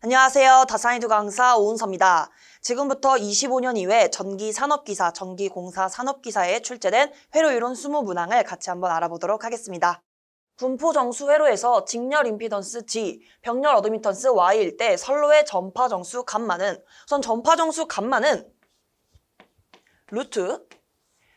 안녕하세요. 다사이드 강사 오은서입니다. 지금부터 25년 이후에 전기산업기사, 전기공사 산업기사에 출제된 회로이론 20문항을 같이 한번 알아보도록 하겠습니다. 분포정수 회로에서 직렬 임피던스 G, 병렬 어드미턴스 Y일 때 선로의 전파정수 감마는 우선 전파정수 감마는 루트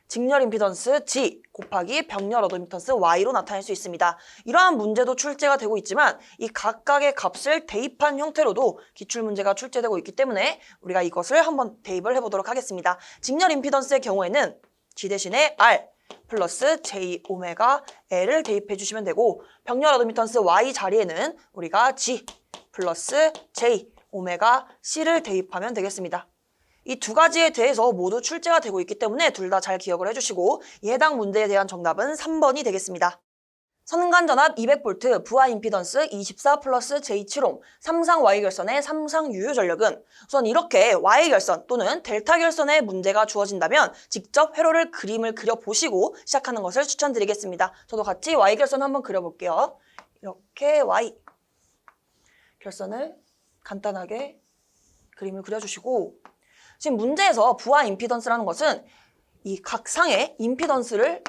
직렬 임피던스 G 곱하기 병렬 어드미턴스 Y로 나타낼 수 있습니다. 이러한 문제도 출제가 되고 있지만 이 각각의 값을 대입한 형태로도 기출문제가 출제되고 있기 때문에 우리가 이것을 한번 대입을 해보도록 하겠습니다. 직렬 임피던스의 경우에는 G 대신에 R 플러스 J 오메가 L을 대입해 주시면 되고 병렬 어드미턴스 Y 자리에는 우리가 G 플러스 J 오메가 C를 대입하면 되겠습니다. 이 두 가지에 대해서 모두 출제가 되고 있기 때문에 둘 다 잘 기억을 해주시고 이 해당 문제에 대한 정답은 3번이 되겠습니다. 선간전압 200V, 부하 임피던스 24 플러스 J7옴, 삼상 Y결선의 삼상 유효전력은 우선 이렇게 Y결선 또는 델타 결선의 문제가 주어진다면 직접 회로를 그림을 그려보시고 시작하는 것을 추천드리겠습니다. 저도 같이 Y결선 한번 그려볼게요. 이렇게 Y결선을 간단하게 그림을 그려주시고 지금 문제에서 부하 임피던스라는 것은 이 각상의 임피던스를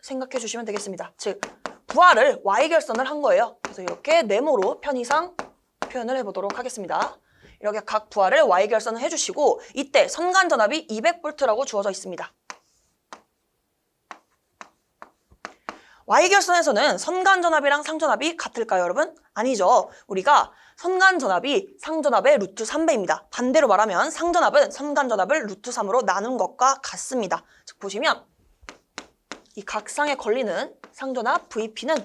생각해 주시면 되겠습니다. 즉 부하를 Y결선을 한 거예요. 그래서 이렇게 네모로 편의상 표현을 해보도록 하겠습니다. 이렇게 각 부하를 Y결선을 해주시고 이때 선간전압이 200V라고 주어져 있습니다. Y결선에서는 선간전압이랑 상전압이 같을까요, 여러분? 아니죠. 우리가 선간전압이 상전압의 루트 3배입니다. 반대로 말하면 상전압은 선간전압을 루트 3으로 나눈 것과 같습니다. 즉 보시면 이 각상에 걸리는 상전압 VP는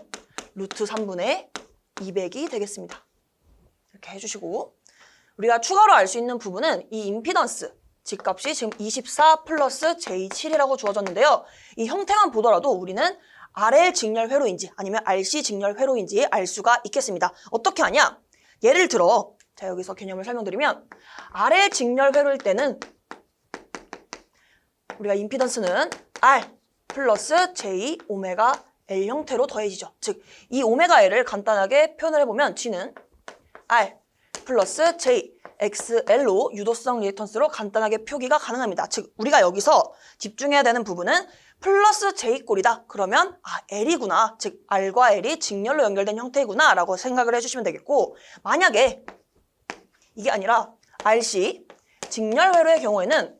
루트 3분의 200이 되겠습니다. 이렇게 해주시고 우리가 추가로 알 수 있는 부분은 이 임피던스 G값이 지금 24 플러스 J7이라고 주어졌는데요. 이 형태만 보더라도 우리는 RL 직렬 회로인지 아니면 RC 직렬 회로인지 알 수가 있겠습니다. 어떻게 하냐? 예를 들어 자 여기서 개념을 설명드리면 RL 직렬 회로일 때는 우리가 임피던스는 R 플러스 J 오메가 L 형태로 더해지죠. 즉 이 오메가 L을 간단하게 표현을 해보면 G는 R 플러스 J XL로 유도성 리액턴스로 간단하게 표기가 가능합니다. 즉 우리가 여기서 집중해야 되는 부분은 플러스 J꼴이다. 그러면 L이구나. 즉 R과 L이 직렬로 연결된 형태구나 라고 생각을 해주시면 되겠고 만약에 이게 아니라 RC 직렬 회로의 경우에는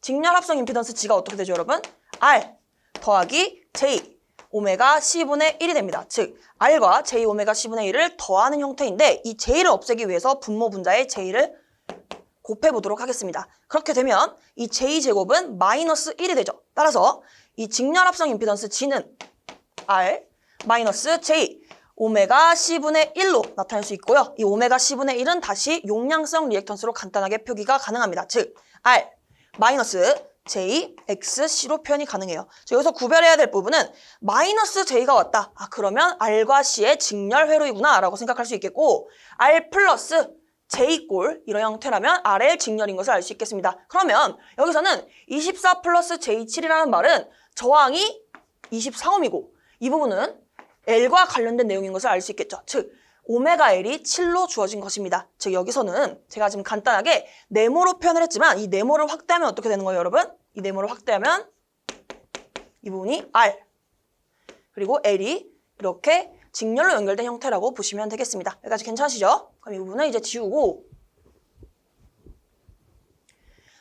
직렬 합성 임피던스 G가 어떻게 되죠, 여러분? R 더하기 J 오메가 C분의 1이 됩니다. 즉 R과 J 오메가 C분의 1을 더하는 형태인데 이 J를 없애기 위해서 분모 분자의 J를 곱해보도록 하겠습니다. 그렇게 되면 이 J제곱은 마이너스 1이 되죠. 따라서 이 직렬 합성 임피던스 G는 R 마이너스 J 오메가 C분의 1로 나타낼 수 있고요. 이 오메가 C분의 1은 다시 용량성 리액턴스로 간단하게 표기가 가능합니다. 즉 R 마이너스 J, X, C로 표현이 가능해요. 여기서 구별해야 될 부분은 마이너스 J가 왔다. 그러면 R과 C의 직렬 회로이구나 라고 생각할 수 있겠고 R 플러스 J꼴 이런 형태라면 RL 직렬인 것을 알 수 있겠습니다. 그러면 여기서는 24 플러스 J7이라는 말은 저항이 24옴이고 이 부분은 L과 관련된 내용인 것을 알 수 있겠죠. 즉 오메가 L이 7로 주어진 것입니다. 즉 여기서는 제가 지금 간단하게 네모로 표현을 했지만 이 네모를 확대하면 어떻게 되는 거예요, 여러분? 이 네모를 확대하면 이 부분이 R 그리고 L이 이렇게 직렬로 연결된 형태라고 보시면 되겠습니다. 여기까지 괜찮으시죠? 그럼 이 부분은 이제 지우고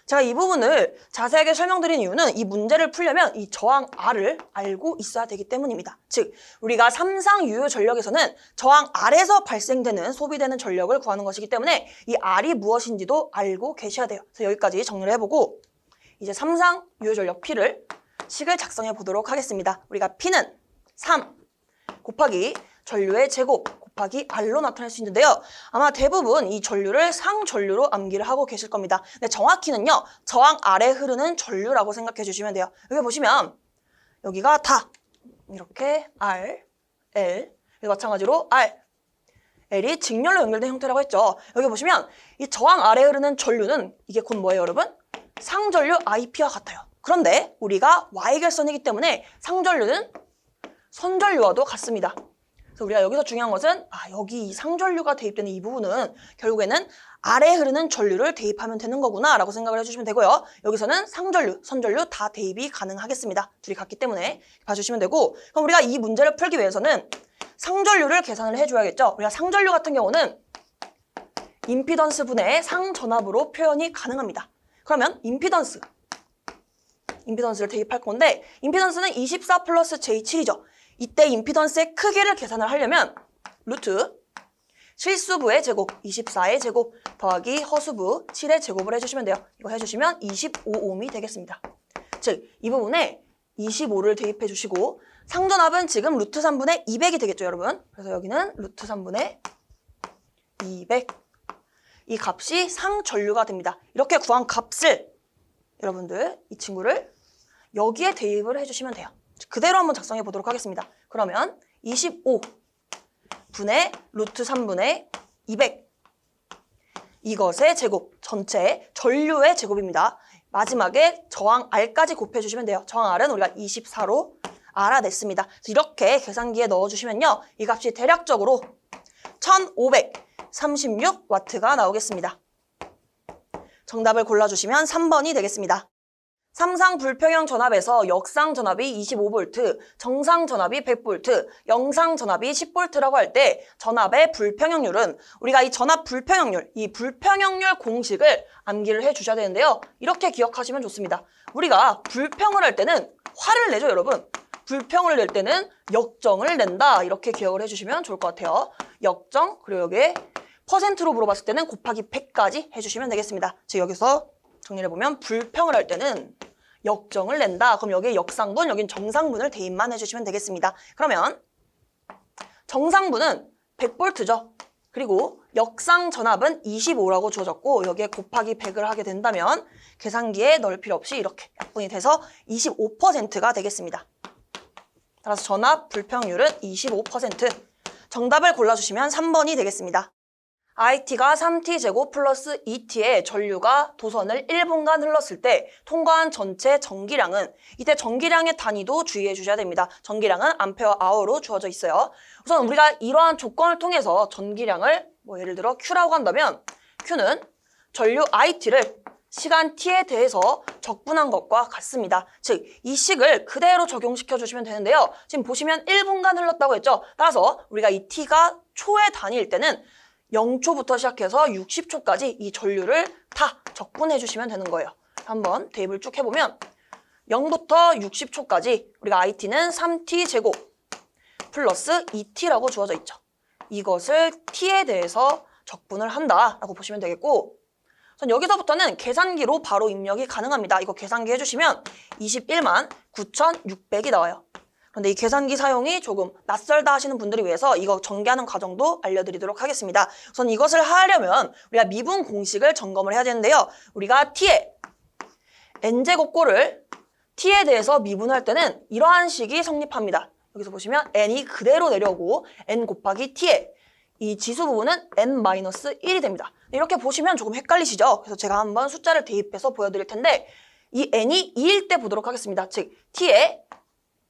제가 이 부분을 자세하게 설명드린 이유는 이 문제를 풀려면 이 저항 R을 알고 있어야 되기 때문입니다. 즉 우리가 삼상 유효 전력에서는 저항 R에서 발생되는 소비되는 전력을 구하는 것이기 때문에 이 R이 무엇인지도 알고 계셔야 돼요. 그래서 여기까지 정리를 해보고 이제 삼상 유효 전력 P를 식을 작성해 보도록 하겠습니다. 우리가 P는 3 곱하기 전류의 제곱 곱하기 R로 나타낼 수 있는데요. 아마 대부분 이 전류를 상전류로 암기를 하고 계실 겁니다. 근데 정확히는요. 저항 R에 흐르는 전류라고 생각해 주시면 돼요. 여기 보시면 여기가 다 이렇게 R, L 그리고 마찬가지로 R, L이 직렬로 연결된 형태라고 했죠. 여기 보시면 이 저항 R에 흐르는 전류는 이게 곧 뭐예요, 여러분? 상전류 IP와 같아요. 그런데 우리가 Y결선이기 때문에 상전류는 선전류와도 같습니다. 그래서 그래서 우리가 여기서 중요한 것은 여기 이 상전류가 대입되는 이 부분은 결국에는 아래에 흐르는 전류를 대입하면 되는 거구나 라고 생각을 해주시면 되고요. 여기서는 상전류, 선전류 다 대입이 가능하겠습니다. 둘이 같기 때문에 봐주시면 되고, 그럼 우리가 이 문제를 풀기 위해서는 상전류를 계산을 해줘야겠죠. 우리가 상전류 같은 경우는 임피던스 분의 상전압으로 표현이 가능합니다. 그러면 임피던스를 대입할 건데, 임피던스는 24 플러스 J7이죠. 이때 임피던스의 크기를 계산을 하려면 루트 실수부의 제곱 24의 제곱 더하기 허수부 7의 제곱을 해주시면 돼요. 이거 해주시면 25옴이 되겠습니다. 즉 이 부분에 25를 대입해 주시고, 상전압은 지금 루트 3분의 200이 되겠죠, 여러분. 그래서 여기는 루트 3분의 200. 이 값이 상전류가 됩니다. 이렇게 구한 값을 여러분들 이 친구를 여기에 대입을 해주시면 돼요. 그대로 한번 작성해 보도록 하겠습니다. 그러면 25 분의 루트 3분의 200 이것의 제곱, 전체 전류의 제곱입니다. 마지막에 저항 R까지 곱해주시면 돼요. 저항 R은 우리가 24로 알아냈습니다. 그래서 이렇게 계산기에 넣어주시면요. 이 값이 대략적으로 1536W가 나오겠습니다. 정답을 골라주시면 3번이 되겠습니다. 삼상 불평형 전압에서 역상 전압이 25V, 정상 전압이 100V, 영상 전압이 10V라고 할 때 전압의 불평형률은 우리가 이 전압 불평형률, 이 불평형률 공식을 암기를 해주셔야 되는데요. 이렇게 기억하시면 좋습니다. 우리가 불평을 할 때는 화를 내죠, 여러분. 불평을 낼 때는 역정을 낸다. 이렇게 기억을 해주시면 좋을 것 같아요. 역정, 그리고 여기에 퍼센트로 물어봤을 때는 곱하기 100까지 해주시면 되겠습니다. 즉 여기서 정리를 해보면 불평을 할 때는 역정을 낸다. 그럼 여기에 역상분, 여긴 정상분을 대입만 해주시면 되겠습니다. 그러면 정상분은 100V죠. 그리고 역상 전압은 25라고 주어졌고 여기에 곱하기 100을 하게 된다면 계산기에 넣을 필요 없이 이렇게 약분이 돼서 25%가 되겠습니다. 따라서 전압 불평률은 25%. 정답을 골라주시면 3번이 되겠습니다. IT가 3T제곱 플러스 2T의 전류가 도선을 1분간 흘렀을 때 통과한 전체 전기량은, 이때 전기량의 단위도 주의해 주셔야 됩니다. 전기량은 암페어 아워로 주어져 있어요. 우선 우리가 이러한 조건을 통해서 전기량을 예를 들어 Q라고 한다면 Q는 전류 IT를 시간 T에 대해서 적분한 것과 같습니다. 즉, 이 식을 그대로 적용시켜 주시면 되는데요. 지금 보시면 1분간 흘렀다고 했죠. 따라서 우리가 이 T가 초의 단위일 때는 0초부터 시작해서 60초까지 이 전류를 다 적분해 주시면 되는 거예요. 한번 대입을 쭉 해보면 0부터 60초까지 우리가 IT는 3T제곱 플러스 2T라고 주어져 있죠. 이것을 T에 대해서 적분을 한다라고 보시면 되겠고, 우선 여기서부터는 계산기로 바로 입력이 가능합니다. 이거 계산기 해주시면 21만 9,600이 나와요. 그런데 이 계산기 사용이 조금 낯설다 하시는 분들을 위해서 이거 전개하는 과정도 알려드리도록 하겠습니다. 우선 이것을 하려면 우리가 미분 공식을 점검을 해야 되는데요. 우리가 T의 N제곱꼴을 T에 대해서 미분할 때는 이러한 식이 성립합니다. 여기서 보시면 N이 그대로 내려오고 N 곱하기 T의 이 지수 부분은 N-1이 됩니다. 이렇게 보시면 조금 헷갈리시죠? 그래서 제가 한번 숫자를 대입해서 보여드릴 텐데 이 N이 2일 때 보도록 하겠습니다. 즉 T의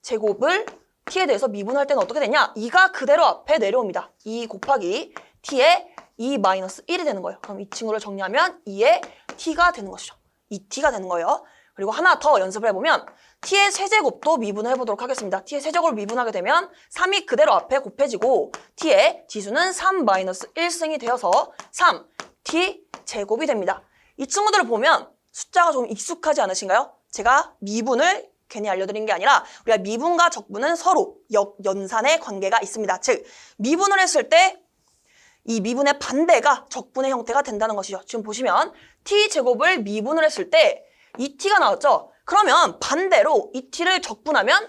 제곱을 T에 대해서 미분할 때는 어떻게 되냐? 2가 그대로 앞에 내려옵니다. 2 곱하기 T의 2-1이 되는 거예요. 그럼 이 친구를 정리하면 2의 T가 되는 것이죠. 2T가 되는 거예요. 그리고 하나 더 연습을 해보면 T의 세제곱도 미분을 해보도록 하겠습니다. T의 세제곱을 미분하게 되면 3이 그대로 앞에 곱해지고 T의 지수는 3-1승이 되어서 3T제곱이 됩니다. 이 친구들을 보면 숫자가 좀 익숙하지 않으신가요? 제가 미분을 괜히 알려드린 게 아니라 우리가 미분과 적분은 서로 역연산의 관계가 있습니다. 즉 미분을 했을 때 이 미분의 반대가 적분의 형태가 된다는 것이죠. 지금 보시면 T제곱을 미분을 했을 때 이 T가 나왔죠. 그러면 반대로 이 T를 적분하면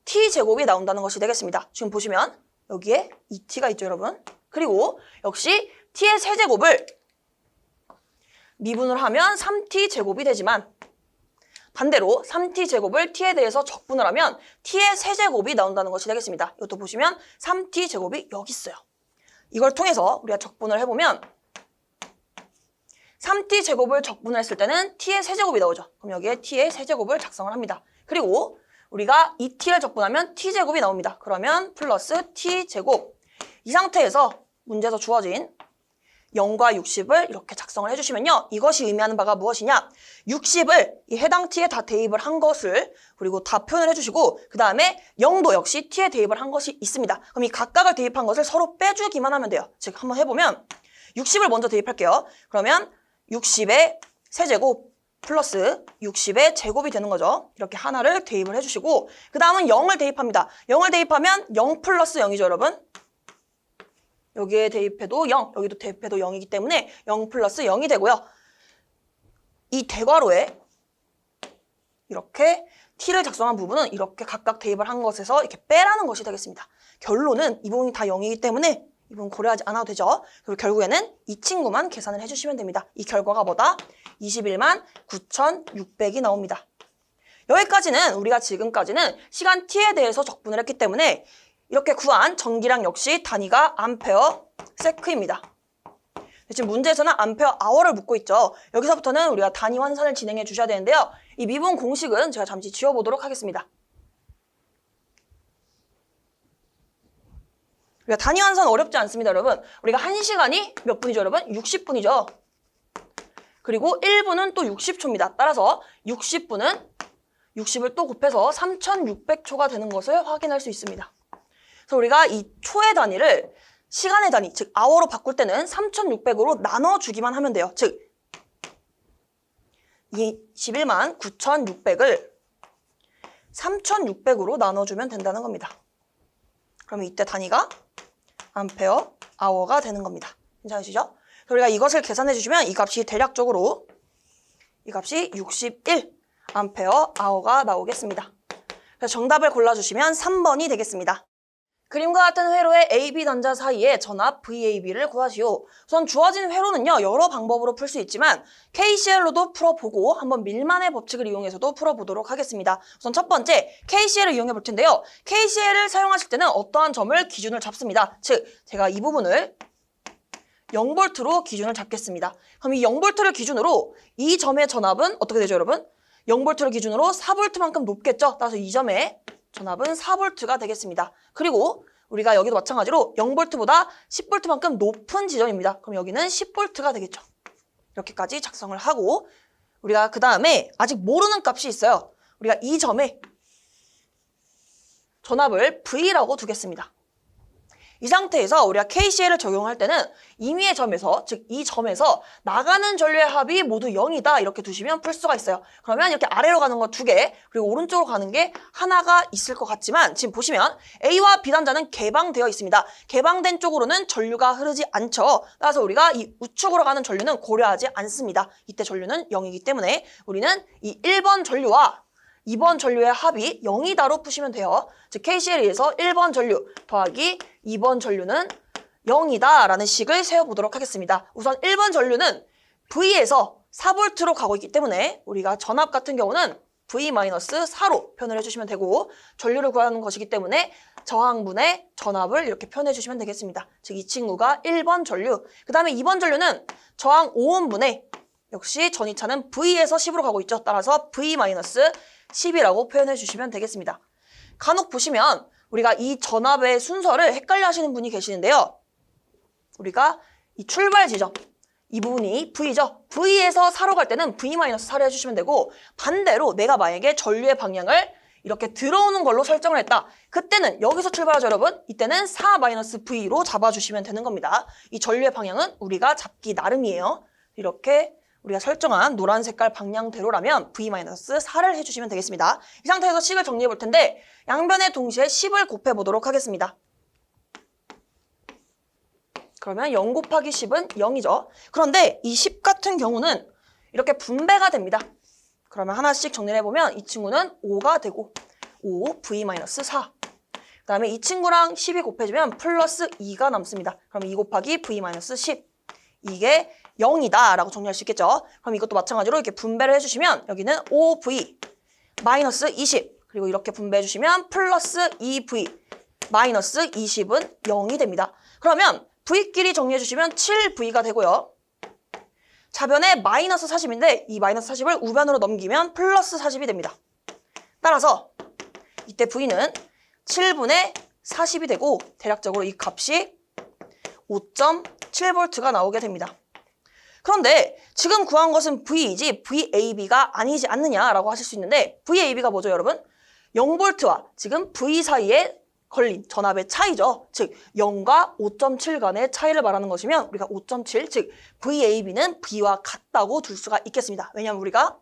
T제곱이 나온다는 것이 되겠습니다. 지금 보시면 여기에 이 T가 있죠, 여러분. 그리고 역시 T의 세제곱을 미분을 하면 3T제곱이 되지만 반대로 3T제곱을 T에 대해서 적분을 하면 T의 세제곱이 나온다는 것이 되겠습니다. 이것도 보시면 3T제곱이 여기 있어요. 이걸 통해서 우리가 적분을 해보면 3T제곱을 적분을 했을 때는 T의 세제곱이 나오죠. 그럼 여기에 T의 세제곱을 작성을 합니다. 그리고 우리가 이 t를 적분하면 t제곱이 나옵니다. 그러면 플러스 t제곱. 이 상태에서 문제에서 주어진 0과 60을 이렇게 작성을 해주시면요. 이것이 의미하는 바가 무엇이냐? 60을 이 해당 t에 다 대입을 한 것을 그리고 다 표현을 해주시고 그 다음에 0도 역시 t에 대입을 한 것이 있습니다. 그럼 이 각각을 대입한 것을 서로 빼주기만 하면 돼요. 즉 한번 해보면 60을 먼저 대입할게요. 그러면 60의 세제곱 플러스 60의 제곱이 되는 거죠. 이렇게 하나를 대입을 해주시고 그 다음은 0을 대입합니다. 0을 대입하면 0 플러스 0이죠, 여러분. 여기에 대입해도 0, 여기도 대입해도 0이기 때문에 0 플러스 0이 되고요. 이 대괄호에 이렇게 t를 작성한 부분은 이렇게 각각 대입을 한 것에서 이렇게 빼라는 것이 되겠습니다. 결론은 이 부분이 다 0이기 때문에 이 부분 고려하지 않아도 되죠. 그리고 결국에는 이 친구만 계산을 해주시면 됩니다. 이 결과가 뭐다? 21만 9,600이 나옵니다. 여기까지는 우리가 지금까지는 시간 t에 대해서 적분을 했기 때문에 이렇게 구한 전기량 역시 단위가 암페어 세크입니다. 지금 문제에서는 암페어 아워를 묻고 있죠. 여기서부터는 우리가 단위 환산을 진행해 주셔야 되는데요. 이 미분 공식은 제가 잠시 지워보도록 하겠습니다. 우리가 단위 환산 어렵지 않습니다, 여러분. 우리가 1시간이 몇 분이죠, 여러분? 60분이죠. 그리고 1분은 또 60초입니다. 따라서 60분은 60을 또 곱해서 3600초가 되는 것을 확인할 수 있습니다. 그래서 우리가 이 초의 단위를 시간의 단위, 즉 아워로 바꿀 때는 3600으로 나눠주기만 하면 돼요. 즉 21만 9,600을 3600으로 나눠주면 된다는 겁니다. 그러면 이때 단위가 암페어 아워가 되는 겁니다. 괜찮으시죠? 우리가 이것을 계산해 주시면 이 값이 대략적으로 이 값이 61 암페어 아워가 나오겠습니다. 그래서 정답을 골라주시면 3번이 되겠습니다. 그림과 같은 회로의 AB 단자 사이의 전압 VAB를 구하시오. 우선 주어진 회로는요, 여러 방법으로 풀 수 있지만 KCL로도 풀어보고 한번 밀만의 법칙을 이용해서도 풀어보도록 하겠습니다. 우선 첫 번째, KCL을 이용해 볼 텐데요. KCL을 사용하실 때는 어떠한 점을 기준을 잡습니다. 즉, 제가 이 부분을 0V로 기준을 잡겠습니다. 그럼 이 0V를 기준으로 이 점의 전압은 어떻게 되죠, 여러분? 0V를 기준으로 4V만큼 높겠죠? 따라서 이 점의 전압은 4V가 되겠습니다. 그리고 우리가 여기도 마찬가지로 0V보다 10V만큼 높은 지점입니다. 그럼 여기는 10V가 되겠죠. 이렇게까지 작성을 하고 우리가 그 다음에 아직 모르는 값이 있어요. 우리가 이 점에 전압을 V라고 두겠습니다. 이 상태에서 우리가 KCL을 적용할 때는 임의의 점에서, 즉 이 점에서 나가는 전류의 합이 모두 0이다 이렇게 두시면 풀 수가 있어요. 그러면 이렇게 아래로 가는 거 2개, 그리고 오른쪽으로 가는 게 하나가 있을 것 같지만 지금 보시면 A와 B 단자는 개방되어 있습니다. 개방된 쪽으로는 전류가 흐르지 않죠. 따라서 우리가 이 우측으로 가는 전류는 고려하지 않습니다. 이때 전류는 0이기 때문에 우리는 이 1번 전류와 2번 전류의 합이 0이다로 푸시면 돼요. 즉 KCL에 의해서 1번 전류 더하기 2번 전류는 0이다 라는 식을 세워보도록 하겠습니다. 우선 1번 전류는 V에서 4V로 가고 있기 때문에 우리가 전압 같은 경우는 V-4로 표현을 해주시면 되고 전류를 구하는 것이기 때문에 저항분의 전압을 이렇게 표현해 주시면 되겠습니다. 즉 이 친구가 1번 전류, 그 다음에 2번 전류는 저항 5ohm분의 역시 전이차는 V에서 10으로 가고 있죠. 따라서 V-10이라고 표현해 주시면 되겠습니다. 간혹 보시면 우리가 이 전압의 순서를 헷갈려 하시는 분이 계시는데요. 우리가 이 출발 지점, 이 부분이 V죠. V에서 4로 갈 때는 V-4를 해주시면 되고 반대로 내가 만약에 전류의 방향을 이렇게 들어오는 걸로 설정을 했다. 그때는 여기서 출발하죠, 여러분. 이때는 4-V로 잡아주시면 되는 겁니다. 이 전류의 방향은 우리가 잡기 나름이에요. 이렇게 우리가 설정한 노란 색깔 방향대로라면 V-4를 해주시면 되겠습니다. 이 상태에서 식을 정리해 볼 텐데 양변에 동시에 10을 곱해 보도록 하겠습니다. 그러면 0 곱하기 10은 0이죠. 그런데 이 10 같은 경우는 이렇게 분배가 됩니다. 그러면 하나씩 정리를 해보면 이 친구는 5가 되고 5 V-4. 그 다음에 이 친구랑 10이 곱해지면 플러스 2가 남습니다. 그럼 2 곱하기 V-10. 이게 0이다 라고 정리할 수 있겠죠. 그럼 이것도 마찬가지로 이렇게 분배를 해주시면 여기는 5V-20 그리고 이렇게 분배해 주시면 플러스 2V-20은 0이 됩니다. 그러면 V끼리 정리해 주시면 7V가 되고요. 좌변에 마이너스 40인데 이 마이너스 40을 우변으로 넘기면 플러스 40이 됩니다. 따라서 이때 V는 7분의 40이 되고 대략적으로 이 값이 5.7V가 나오게 됩니다. 그런데 지금 구한 것은 V이지 VAB가 아니지 않느냐라고 하실 수 있는데 VAB가 뭐죠, 여러분? 0V와 지금 V 사이에 걸린 전압의 차이죠. 즉 0과 5.7 간의 차이를 말하는 것이면 우리가 5.7, 즉 VAB는 B와 같다고 둘 수가 있겠습니다. 왜냐하면 우리가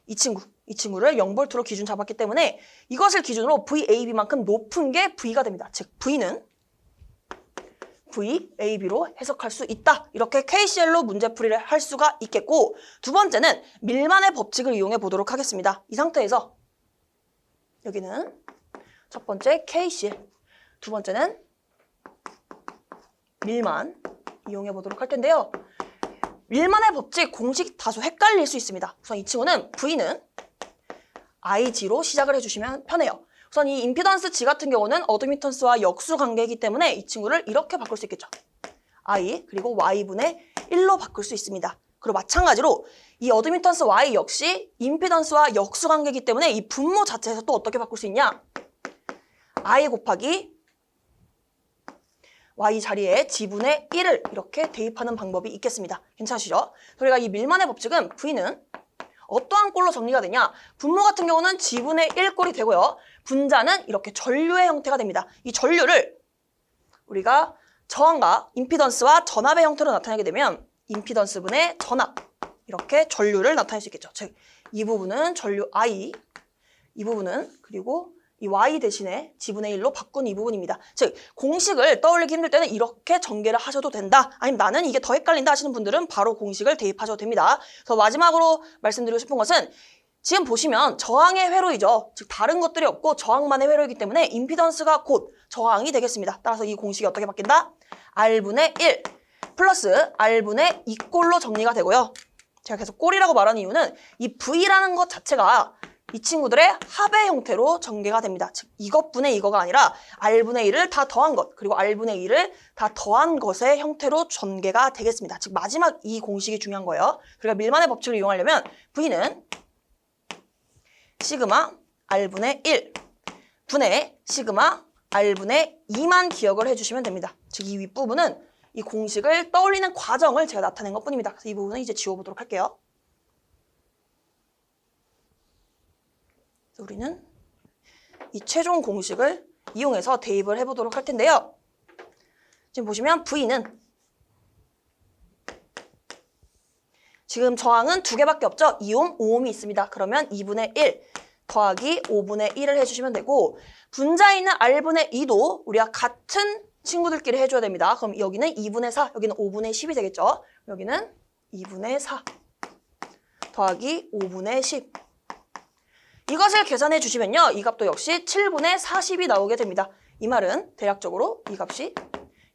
이 친구를 0V로 기준 잡았기 때문에 이것을 기준으로 VAB만큼 높은 게 V가 됩니다. 즉 V는 VAB로 해석할 수 있다. 이렇게 KCL로 문제풀이를 할 수가 있겠고, 두 번째는 밀만의 법칙을 이용해 보도록 하겠습니다. 이 상태에서 여기는 첫 번째 KCL, 두 번째는 밀만 이용해 보도록 할 텐데요. 밀만의 법칙 공식 다소 헷갈릴 수 있습니다. 우선 이 친구는 V는 IG로 시작을 해주시면 편해요. 우선 이 임피던스 G 같은 경우는 어드미턴스와 역수 관계이기 때문에 이 친구를 이렇게 바꿀 수 있겠죠. I 그리고 Y분의 1로 바꿀 수 있습니다. 그리고 마찬가지로 이 어드미턴스 Y 역시 임피던스와 역수 관계이기 때문에 이 분모 자체에서 또 어떻게 바꿀 수 있냐? I 곱하기 Y 자리에 G분의 1을 이렇게 대입하는 방법이 있겠습니다. 괜찮으시죠? 우리가 이 밀만의 법칙은 V는 어떠한 꼴로 정리가 되냐? 분모 같은 경우는 G분의 1꼴이 되고요. 분자는 이렇게 전류의 형태가 됩니다. 이 전류를 우리가 저항과 임피던스와 전압의 형태로 나타내게 되면 임피던스분의 전압, 이렇게 전류를 나타낼 수 있겠죠. 즉, 이 부분은 전류 I, 이 부분은 그리고 이 Y 대신에 G분의 1로 바꾼 이 부분입니다. 즉, 공식을 떠올리기 힘들 때는 이렇게 전개를 하셔도 된다. 아니면 나는 이게 더 헷갈린다 하시는 분들은 바로 공식을 대입하셔도 됩니다. 그래서 마지막으로 말씀드리고 싶은 것은 지금 보시면 저항의 회로이죠. 즉, 다른 것들이 없고 저항만의 회로이기 때문에 임피던스가 곧 저항이 되겠습니다. 따라서 이 공식이 어떻게 바뀐다? R분의 1 플러스 R분의 2꼴로 정리가 되고요. 제가 계속 꼴이라고 말하는 이유는 이 V라는 것 자체가 이 친구들의 합의 형태로 전개가 됩니다. 즉 이것분의 이거가 아니라 R분의 1을 다 더한 것, 그리고 R분의 1을 다 더한 것의 형태로 전개가 되겠습니다. 즉 마지막 이 공식이 중요한 거예요. 우리가 밀만의 법칙을 이용하려면 V는 시그마 R분의 1 분의 시그마 R분의 2만 기억을 해주시면 됩니다. 즉 이 윗부분은 이 공식을 떠올리는 과정을 제가 나타낸 것뿐입니다. 그래서 이 부분은 이제 지워보도록 할게요. 우리는 이 최종 공식을 이용해서 대입을 해보도록 할 텐데요. 지금 보시면 V는 지금 저항은 두 개밖에 없죠. 2옴, 5옴이 있습니다. 그러면 2분의 1 더하기 5분의 1을 해주시면 되고 분자에 있는 R분의 2도 우리가 같은 친구들끼리 해줘야 됩니다. 그럼 여기는 2분의 4, 여기는 5분의 10이 되겠죠. 여기는 2분의 4 더하기 5분의 10 이것을 계산해 주시면요. 이 값도 역시 7분의 40이 나오게 됩니다. 이 말은 대략적으로 이 값이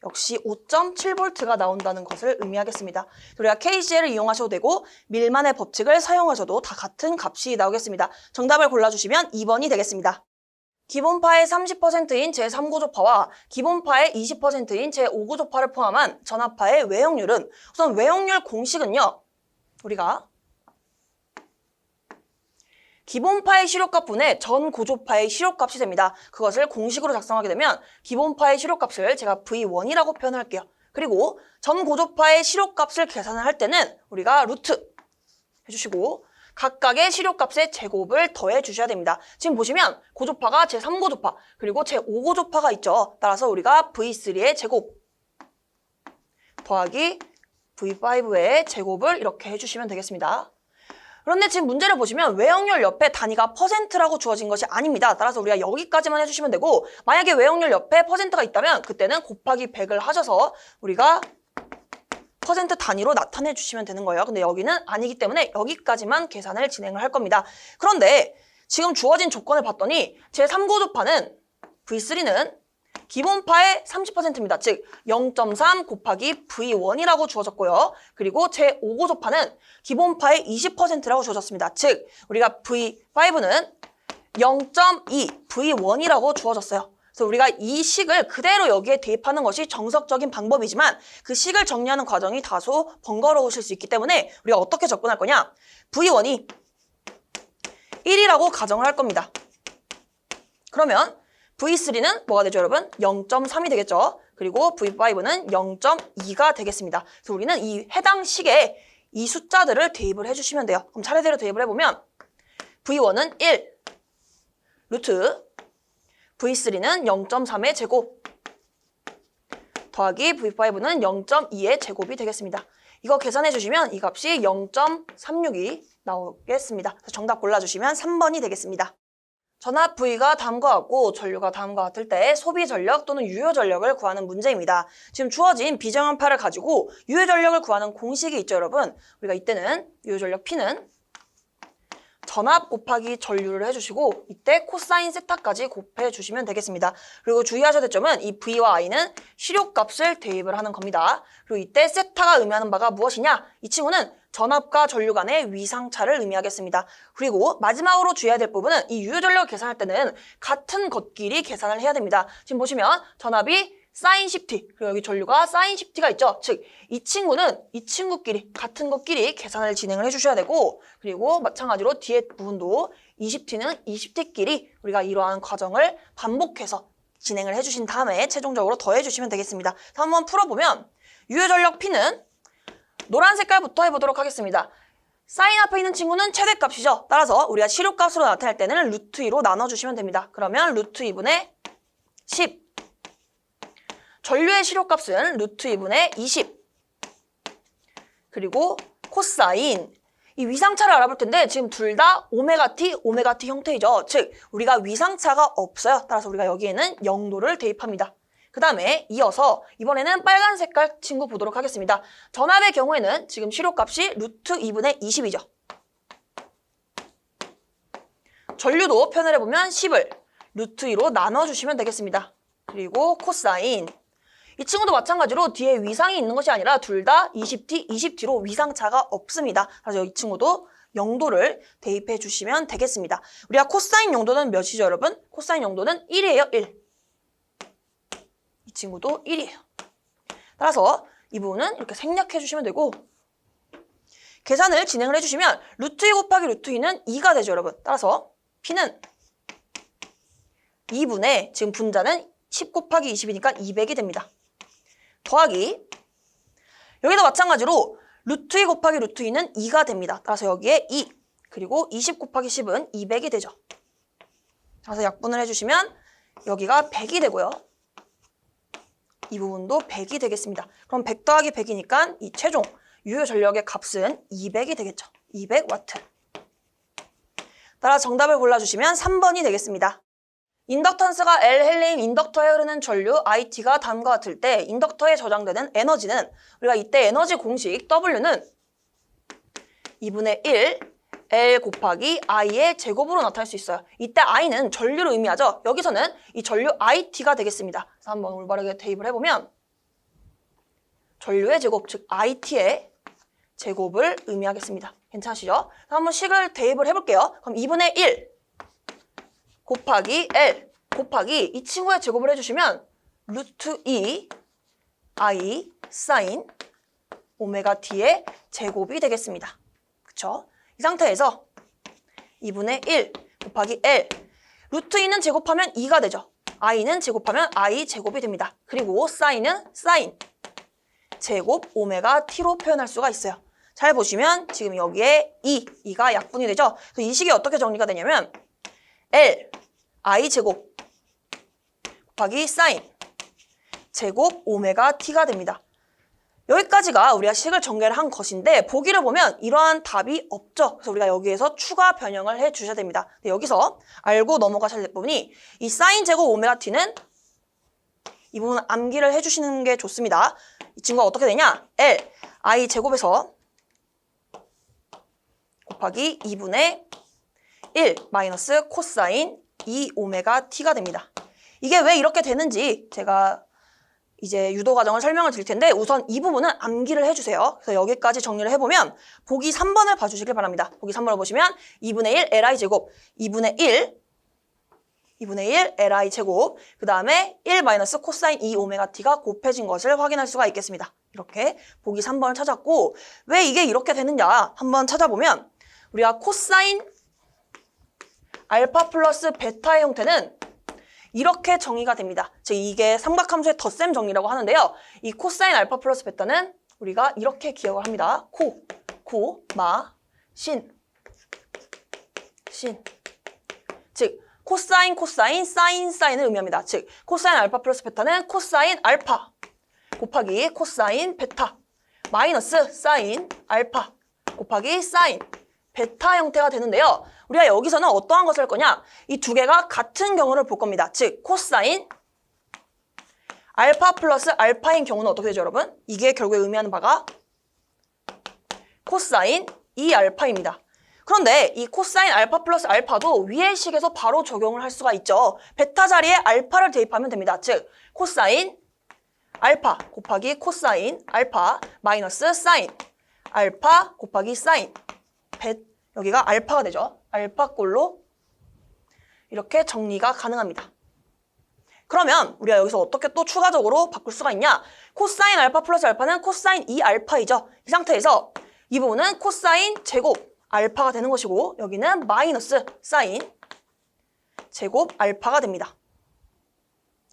역시 5.7V가 나온다는 것을 의미하겠습니다. 우리가 KCL을 이용하셔도 되고 밀만의 법칙을 사용하셔도 다 같은 값이 나오겠습니다. 정답을 골라주시면 2번이 되겠습니다. 기본파의 30%인 제3고조파와 기본파의 20%인 제5고조파를 포함한 전압파의 외역률은 우선 외역률 공식은요. 우리가 기본파의 시료값분의 전고조파의 시료값이 됩니다. 그것을 공식으로 작성하게 되면 기본파의 시료값을 제가 V1이라고 표현할게요. 그리고 전고조파의 시료값을 계산을 할 때는 우리가 루트 해주시고 각각의 시료값의 제곱을 더해 주셔야 됩니다. 지금 보시면 고조파가 제3고조파 그리고 제5고조파가 있죠. 따라서 우리가 V3의 제곱 더하기 V5의 제곱을 이렇게 해주시면 되겠습니다. 그런데 지금 문제를 보시면 외역률 옆에 단위가 %라고 주어진 것이 아닙니다. 따라서 우리가 여기까지만 해주시면 되고 만약에 외역률 옆에 %가 있다면 그때는 곱하기 100을 하셔서 우리가 % 단위로 나타내 주시면 되는 거예요. 근데 여기는 아니기 때문에 여기까지만 계산을 진행을 할 겁니다. 그런데 지금 주어진 조건을 봤더니 제3고조파는 V3는 기본파의 30%입니다. 즉 0.3 곱하기 V1이라고 주어졌고요. 그리고 제5고조파는 기본파의 20%라고 주어졌습니다. 즉 우리가 V5는 0.2 V1이라고 주어졌어요. 그래서 우리가 이 식을 그대로 여기에 대입하는 것이 정석적인 방법이지만 그 식을 정리하는 과정이 다소 번거로우실 수 있기 때문에 우리가 어떻게 접근할 거냐? V1이 1이라고 가정을 할 겁니다. 그러면 V3는 뭐가 되죠, 여러분? 0.3이 되겠죠. 그리고 V5는 0.2가 되겠습니다. 그래서 우리는 이 해당 식에 이 숫자들을 대입을 해주시면 돼요. 그럼 차례대로 대입을 해보면 V1은 1, 루트 V3는 0.3의 제곱 더하기 V5는 0.2의 제곱이 되겠습니다. 이거 계산해 주시면 이 값이 0.36이 나오겠습니다. 그래서 정답 골라주시면 3번이 되겠습니다. 전압 V가 다음과 같고 전류가 다음과 같을 때 소비 전력 또는 유효 전력을 구하는 문제입니다. 지금 주어진 비정함파를 가지고 유효 전력을 구하는 공식이 있죠, 여러분. 우리가 이때는 유효 전력 P는 전압 곱하기 전류를 해주시고 이때 코사인 세타까지 곱해주시면 되겠습니다. 그리고 주의하셔야 될 점은 이 V와 I는 실효값을 대입을 하는 겁니다. 그리고 이때 세타가 의미하는 바가 무엇이냐? 이 친구는 전압과 전류 간의 위상차를 의미하겠습니다. 그리고 마지막으로 주의해야 될 부분은 이 유효전력을 계산할 때는 같은 것끼리 계산을 해야 됩니다. 지금 보시면 전압이 사인 10t, 그리고 여기 전류가 사인 10t가 있죠. 즉, 이 친구는 이 친구끼리 같은 것끼리 계산을 진행을 해주셔야 되고, 그리고 마찬가지로 뒤에 부분도 20t는 20t끼리 우리가 이러한 과정을 반복해서 진행을 해주신 다음에 최종적으로 더해주시면 되겠습니다. 한번 풀어보면 유효전력 P는 노란 색깔부터 해보도록 하겠습니다. 사인 앞에 있는 친구는 최대값이죠. 따라서 우리가 실효값으로 나타낼 때는 루트 2로 나눠주시면 됩니다. 그러면 루트 2분의 10. 전류의 실효값은 루트 2분의 20. 그리고 코사인. 이 위상차를 알아볼 텐데 지금 둘 다 오메가 t 형태이죠. 즉 우리가 위상차가 없어요. 따라서 우리가 여기에는 0도를 대입합니다. 그 다음에 이어서 이번에는 빨간 색깔 친구 보도록 하겠습니다. 전압의 경우에는 지금 실효값이 루트 2분의 20이죠. 전류도 표현을 해보면 10을 루트 2로 나눠주시면 되겠습니다. 그리고 코사인. 이 친구도 마찬가지로 뒤에 위상이 있는 것이 아니라 둘 다 20t, 20t로 위상차가 없습니다. 그래서 이 친구도 0도를 대입해 주시면 되겠습니다. 우리가 코사인 0도는 몇이죠, 여러분? 코사인 0도는 1이에요, 1. 이 친구도 1이에요. 따라서 이 부분은 이렇게 생략해 주시면 되고 계산을 진행을 해주시면 루트 2 곱하기 루트 2는 2가 되죠, 여러분. 따라서 P는 2분의 지금 분자는 10 곱하기 20이니까 200이 됩니다. 더하기 여기도 마찬가지로 루트 2 곱하기 루트 2는 2가 됩니다. 따라서 여기에 2 그리고 20 곱하기 10은 200이 되죠. 따라서 약분을 해주시면 여기가 100이 되고요. 이 부분도 100이 되겠습니다. 그럼 100 더하기 100이니까 이 최종 유효 전력의 값은 200이 되겠죠. 200W. 따라 정답을 골라주시면 3번이 되겠습니다. 인덕턴스가 L헬레인 인덕터에 흐르는 전류 IT가 다음과 같을 때 인덕터에 저장되는 에너지는 우리가 이때 에너지 공식 W는 2분의 1 L 곱하기 I의 제곱으로 나타낼 수 있어요. 이때 I는 전류를 의미하죠. 여기서는 이 전류 IT가 되겠습니다. 그래서 한번 올바르게 대입을 해보면 전류의 제곱, 즉 IT의 제곱을 의미하겠습니다. 괜찮으시죠? 한번 식을 대입을 해볼게요. 그럼 2분의 1 곱하기 L 곱하기 이 친구의 제곱을 해주시면 루트 2 I 사인 오메가 T의 제곱이 되겠습니다. 그쵸? 이 상태에서 2분의 1 곱하기 L 루트 2는 제곱하면 2가 되죠. I는 제곱하면 I 제곱이 됩니다. 그리고 사인은 사인 제곱 오메가 T로 표현할 수가 있어요. 잘 보시면 지금 여기에 2가 약분이 되죠. 그래서 이 식이 어떻게 정리가 되냐면 L I 제곱 곱하기 사인 제곱 오메가 T가 됩니다. 여기까지가 우리가 식을 전개를 한 것인데 보기를 보면 이러한 답이 없죠. 그래서 우리가 여기에서 추가 변형을 해주셔야 됩니다. 여기서 알고 넘어가셔야 될 부분이 이 사인 제곱 오메가 T는 이 부분 암기를 해주시는 게 좋습니다. 이 친구가 어떻게 되냐? L I 제곱에서 곱하기 2분의 1 마이너스 코사인 2 오메가 T가 됩니다. 이게 왜 이렇게 되는지 제가 이제 유도 과정을 설명을 드릴 텐데 우선 이 부분은 암기를 해주세요. 그래서 여기까지 정리를 해보면 보기 3번을 봐주시길 바랍니다. 보기 3번을 보시면 2분의 1 Li 제곱 2분의 1 Li 제곱 그 다음에 1 마이너스 코사인 2 오메가 T가 곱해진 것을 확인할 수가 있겠습니다. 이렇게 보기 3번을 찾았고 왜 이게 이렇게 되느냐 한번 찾아보면 우리가 코사인 알파 플러스 베타의 형태는 이렇게 정의가 됩니다. 즉 이게 삼각함수의 덧셈 정리라고 하는데요. 이 코사인 알파 플러스 베타는 우리가 이렇게 기억을 합니다. 마, 신. 즉 코사인, 사인을 의미합니다. 즉 코사인 알파 플러스 베타는 코사인 알파 곱하기 코사인 베타 마이너스 사인 알파 곱하기 사인 베타 형태가 되는데요. 우리가 여기서는 어떠한 것을 할 거냐? 이 두 개가 같은 경우를 볼 겁니다. 즉 코사인 알파 플러스 알파인 경우는 어떻게 되죠, 여러분? 이게 결국에 의미하는 바가 코사인 2알파입니다. 그런데 이 코사인 알파 플러스 알파도 위의 식에서 바로 적용을 할 수가 있죠. 베타 자리에 알파를 대입하면 됩니다. 즉 코사인 알파 곱하기 코사인 알파 마이너스 사인 알파 곱하기 사인 여기가 알파가 되죠. 알파꼴로 이렇게 정리가 가능합니다. 그러면 우리가 여기서 어떻게 또 추가적으로 바꿀 수가 있냐? 코사인 알파 플러스 알파는 코사인 2알파이죠. 이 상태에서 이 부분은 코사인 제곱 알파가 되는 것이고 여기는 마이너스 사인 제곱 알파가 됩니다.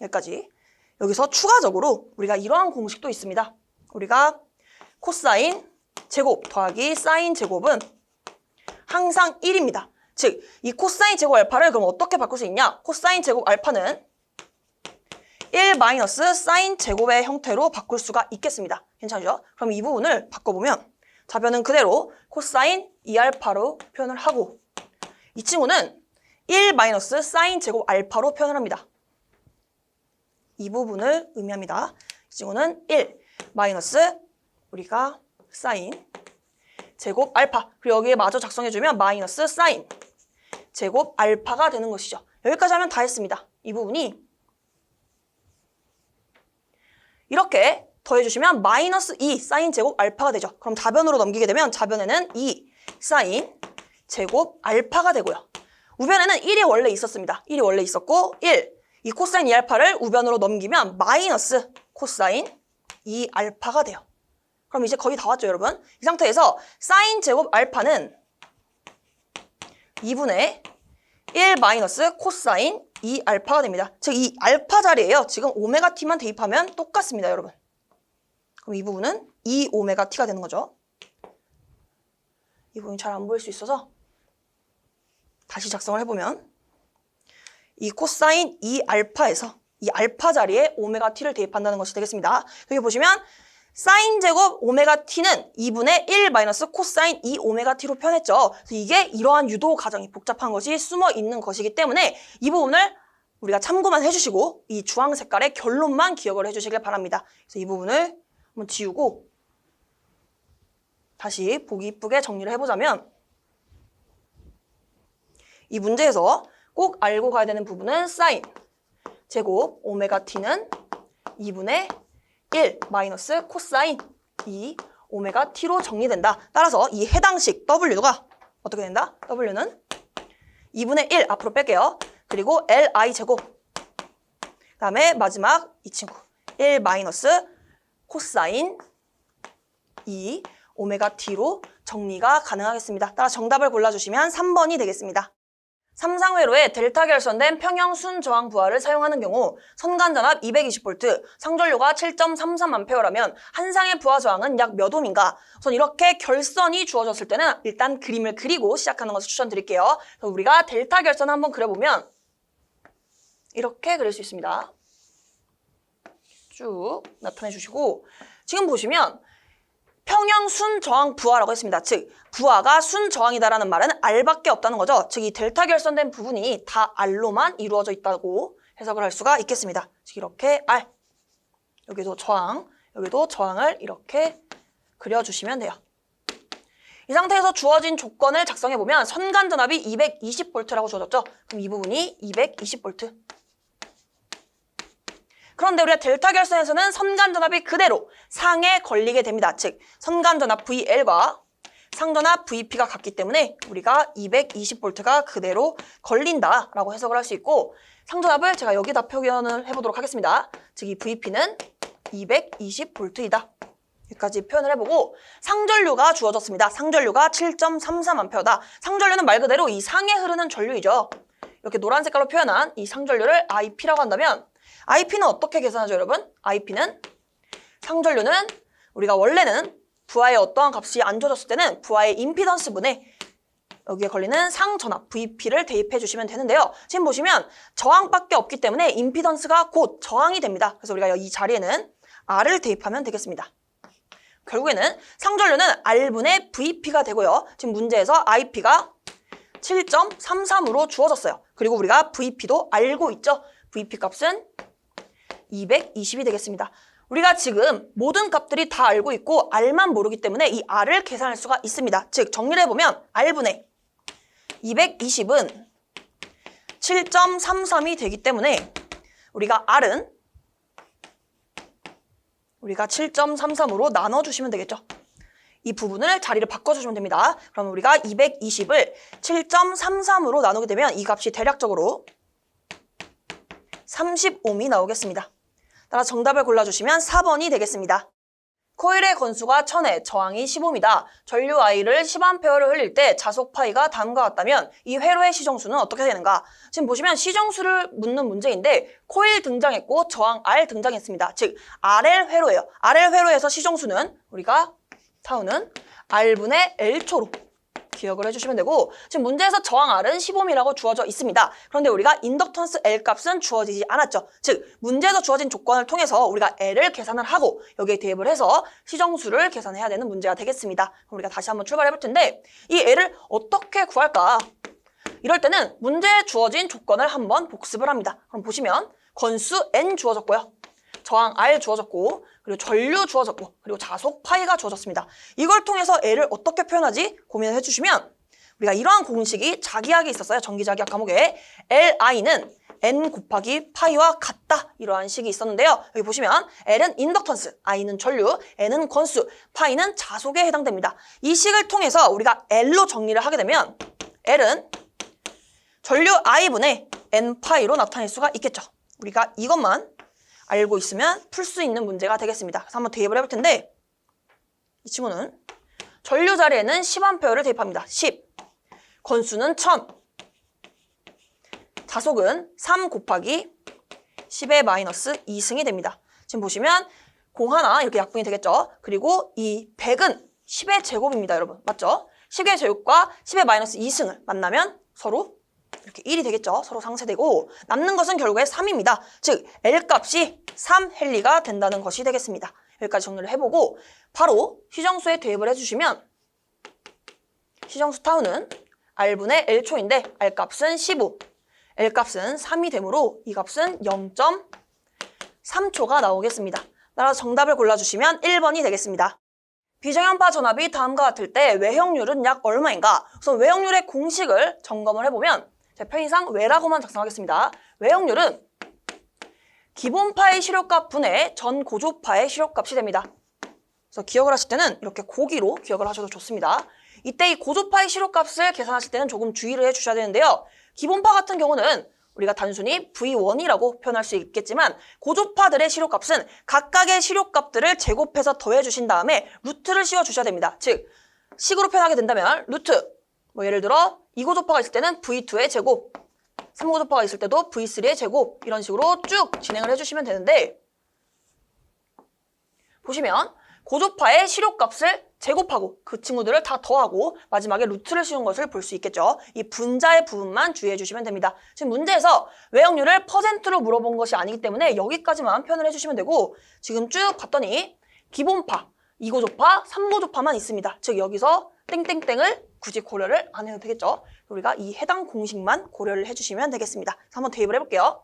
여기까지. 여기서 추가적으로 우리가 이러한 공식도 있습니다. 우리가 코사인 제곱 더하기 사인 제곱은 항상 1입니다. 즉, 이 코사인 제곱 알파를 그럼 어떻게 바꿀 수 있냐? 코사인 제곱 알파는 1 마이너스 사인 제곱의 형태로 바꿀 수가 있겠습니다. 괜찮죠? 그럼 이 부분을 바꿔보면 좌변은 그대로 코사인 2알파로 표현을 하고 이 친구는 1 마이너스 사인 제곱 알파로 표현을 합니다. 이 부분을 의미합니다. 이 친구는 1 마이너스 우리가 사인 제곱 알파 그리고 여기에 마저 작성해주면 마이너스 사인 제곱 알파가 되는 것이죠. 여기까지 하면 다 했습니다. 이 부분이 이렇게 더해주시면 마이너스 2 사인 제곱 알파가 되죠. 그럼 좌변으로 넘기게 되면 좌변에는 2 사인 제곱 알파가 되고요. 우변에는 1이 원래 있었습니다. 1이 원래 있었고 1 이 코사인 2알파를 우변으로 넘기면 마이너스 코사인 2알파가 돼요. 그럼 이제 거의 다 왔죠, 여러분? 이 상태에서 사인 제곱 알파는 2분의 1 마이너스 코사인 2알파가 됩니다. 즉, 이 알파 자리에요. 지금 오메가 t만 대입하면 똑같습니다, 여러분. 그럼 이 부분은 2 오메가 t가 되는 거죠. 이 부분이 잘 안 보일 수 있어서 다시 작성을 해보면 이 코사인 2알파에서 이 알파 자리에 오메가 t를 대입한다는 것이 되겠습니다. 여기 보시면 사인 제곱 오메가 t는 2분의 1 마이너스 코사인 2 오메가 t로 표현했죠. 그래서 이게 이러한 유도 과정이 복잡한 것이 숨어 있는 것이기 때문에 이 부분을 우리가 참고만 해주시고 이 주황 색깔의 결론만 기억을 해주시길 바랍니다. 그래서 이 부분을 한번 지우고 다시 보기 이쁘게 정리를 해보자면 이 문제에서 꼭 알고 가야 되는 부분은 사인 제곱 오메가 t는 2분의 1 마이너스 코사인 2 오메가 t로 정리된다. 따라서 이 해당식 W가 어떻게 된다? W는 2분의 1 앞으로 뺄게요. 그리고 Li 제곱 그 다음에 마지막 이 친구 1 마이너스 코사인 2 오메가 t로 정리가 가능하겠습니다. 따라 정답을 골라주시면 3번이 되겠습니다. 삼상회로에 델타 결선된 평형 순저항 부하를 사용하는 경우 선간전압 220V, 상전료가 7.33A라면 한 상의 부하 저항은 약 몇 옴인가? 우선 이렇게 결선이 주어졌을 때는 일단 그림을 그리고 시작하는 것을 추천드릴게요. 그래서 우리가 델타 결선을 한번 그려보면 이렇게 그릴 수 있습니다. 쭉 나타내 주시고 지금 보시면 평형 순저항 부하라고 했습니다. 즉 부하가 순저항이다라는 말은 R밖에 없다는 거죠. 즉 이 델타 결선된 부분이 다 R로만 이루어져 있다고 해석을 할 수가 있겠습니다. 즉 이렇게 R 여기도 저항, 여기도 저항을 이렇게 그려주시면 돼요. 이 상태에서 주어진 조건을 작성해보면 선간전압이 220V라고 주어졌죠. 그럼 이 부분이 220V. 그런데 우리가 델타 결선에서는 선간전압이 그대로 상에 걸리게 됩니다. 즉 선간전압 VL과 상전압 VP가 같기 때문에 우리가 220V가 그대로 걸린다라고 해석을 할 수 있고 상전압을 제가 여기다 표현을 해보도록 하겠습니다. 즉 이 VP는 220V이다. 여기까지 표현을 해보고 상전류가 주어졌습니다. 상전류가 7.33A다. 상전류는 말 그대로 이 상에 흐르는 전류이죠. 이렇게 노란 색깔로 표현한 이 상전류를 IP라고 한다면 IP는 어떻게 계산하죠, 여러분? IP는 상전류는 우리가 원래는 부하의 어떠한 값이 안 줘졌을 때는 부하의 임피던스분에 여기에 걸리는 상전압 VP를 대입해 주시면 되는데요. 지금 보시면 저항밖에 없기 때문에 임피던스가 곧 저항이 됩니다. 그래서 우리가 이 자리에는 R을 대입하면 되겠습니다. 결국에는 상전류는 R분의 VP가 되고요. 지금 문제에서 IP가 7.33으로 주어졌어요. 그리고 우리가 VP도 알고 있죠. VP 값은 220이 되겠습니다. 우리가 지금 모든 값들이 다 알고 있고 R만 모르기 때문에 이 R을 계산할 수가 있습니다. 즉 정리를 해보면 R분의 220은 7.33이 되기 때문에 우리가 R은 우리가 7.33으로 나눠주시면 되겠죠. 이 부분을 자리를 바꿔주시면 됩니다. 그럼 우리가 220을 7.33으로 나누게 되면 이 값이 대략적으로 30옴이 나오겠습니다. 따라서 정답을 골라주시면 4번이 되겠습니다. 코일의 건수가 1000회, 저항이 10옴이다. 전류 I를 10A를 흘릴 때 자속 파이가 다음과 같다면 이 회로의 시정수는 어떻게 되는가? 지금 보시면 시정수를 묻는 문제인데 코일 등장했고 저항 R 등장했습니다. 즉 RL 회로예요. RL 회로에서 시정수는 우리가 타우는 R분의 L초로 기억을 해주시면 되고 지금 문제에서 저항 R은 10옴이라고 주어져 있습니다. 그런데 우리가 인덕턴스 L 값은 주어지지 않았죠. 즉 문제에서 주어진 조건을 통해서 우리가 L을 계산을 하고 여기에 대입을 해서 시정수를 계산해야 되는 문제가 되겠습니다. 그럼 우리가 다시 한번 출발해 볼 텐데 이 L을 어떻게 구할까? 이럴 때는 문제에 주어진 조건을 한번 복습을 합니다. 그럼 보시면 건수 N 주어졌고요. 저항 R 주어졌고 그리고 전류 주어졌고 그리고 자속 파이가 주어졌습니다. 이걸 통해서 L을 어떻게 표현하지? 고민을 해주시면 우리가 이러한 공식이 자기학에 있었어요. 전기자기학 과목에 Li는 N 곱하기 파이와 같다 이러한 식이 있었는데요. 여기 보시면 L은 인덕턴스, I는 전류, N은 건수, 파이는 자속에 해당됩니다. 이 식을 통해서 우리가 L로 정리를 하게 되면 L은 전류 I분의 N 파이로 나타낼 수가 있겠죠. 우리가 이것만 알고 있으면 풀 수 있는 문제가 되겠습니다. 그래서 한번 대입을 해볼 텐데 이 친구는 전류 자리에는 10A를 대입합니다. 10. 건수는 1000. 자속은 3 곱하기 10의 마이너스 2승이 됩니다. 지금 보시면 공 하나 이렇게 약분이 되겠죠. 그리고 이 100은 10의 제곱입니다, 여러분. 맞죠? 10의 제곱과 10의 마이너스 2승을 만나면 서로 이렇게 1이 되겠죠. 서로 상쇄되고 남는 것은 결국에 3입니다. 즉 L값이 3헨리가 된다는 것이 되겠습니다. 여기까지 정리를 해보고 바로 시정수에 대입을 해주시면 시정수 타우는 R분의 L초인데 R값은 15, L값은 3이 되므로 이 값은 0.3초가 나오겠습니다. 따라서 정답을 골라주시면 1번이 되겠습니다. 비정연파 전압이 다음과 같을 때 외형률은 약 얼마인가? 우선 외형률의 공식을 점검을 해보면 제 편의상 외라고만 작성하겠습니다. 외형률은 기본파의 시료값 분의 전 고조파의 시료값이 됩니다. 그래서 기억을 하실 때는 이렇게 고기로 기억을 하셔도 좋습니다. 이때 이 고조파의 시료값을 계산하실 때는 조금 주의를 해주셔야 되는데요. 기본파 같은 경우는 우리가 단순히 V1이라고 표현할 수 있겠지만 고조파들의 시료값은 각각의 시료값들을 제곱해서 더해주신 다음에 루트를 씌워주셔야 됩니다. 즉 식으로 표현하게 된다면 루트 예를 들어 2고조파가 있을 때는 V2의 제곱 3고조파가 있을 때도 V3의 제곱 이런 식으로 쭉 진행을 해주시면 되는데 보시면 고조파의 시료값을 제곱하고 그 친구들을 다 더하고 마지막에 루트를 씌운 것을 볼 수 있겠죠. 이 분자의 부분만 주의해 주시면 됩니다. 지금 문제에서 외형률을 퍼센트로 물어본 것이 아니기 때문에 여기까지만 표현을 해주시면 되고 지금 쭉 봤더니 기본파, 2고조파, 3고조파만 있습니다. 즉 여기서 땡땡땡을 굳이 고려를 안 해도 되겠죠. 우리가 이 해당 공식만 고려를 해주시면 되겠습니다. 한번 대입을 해볼게요.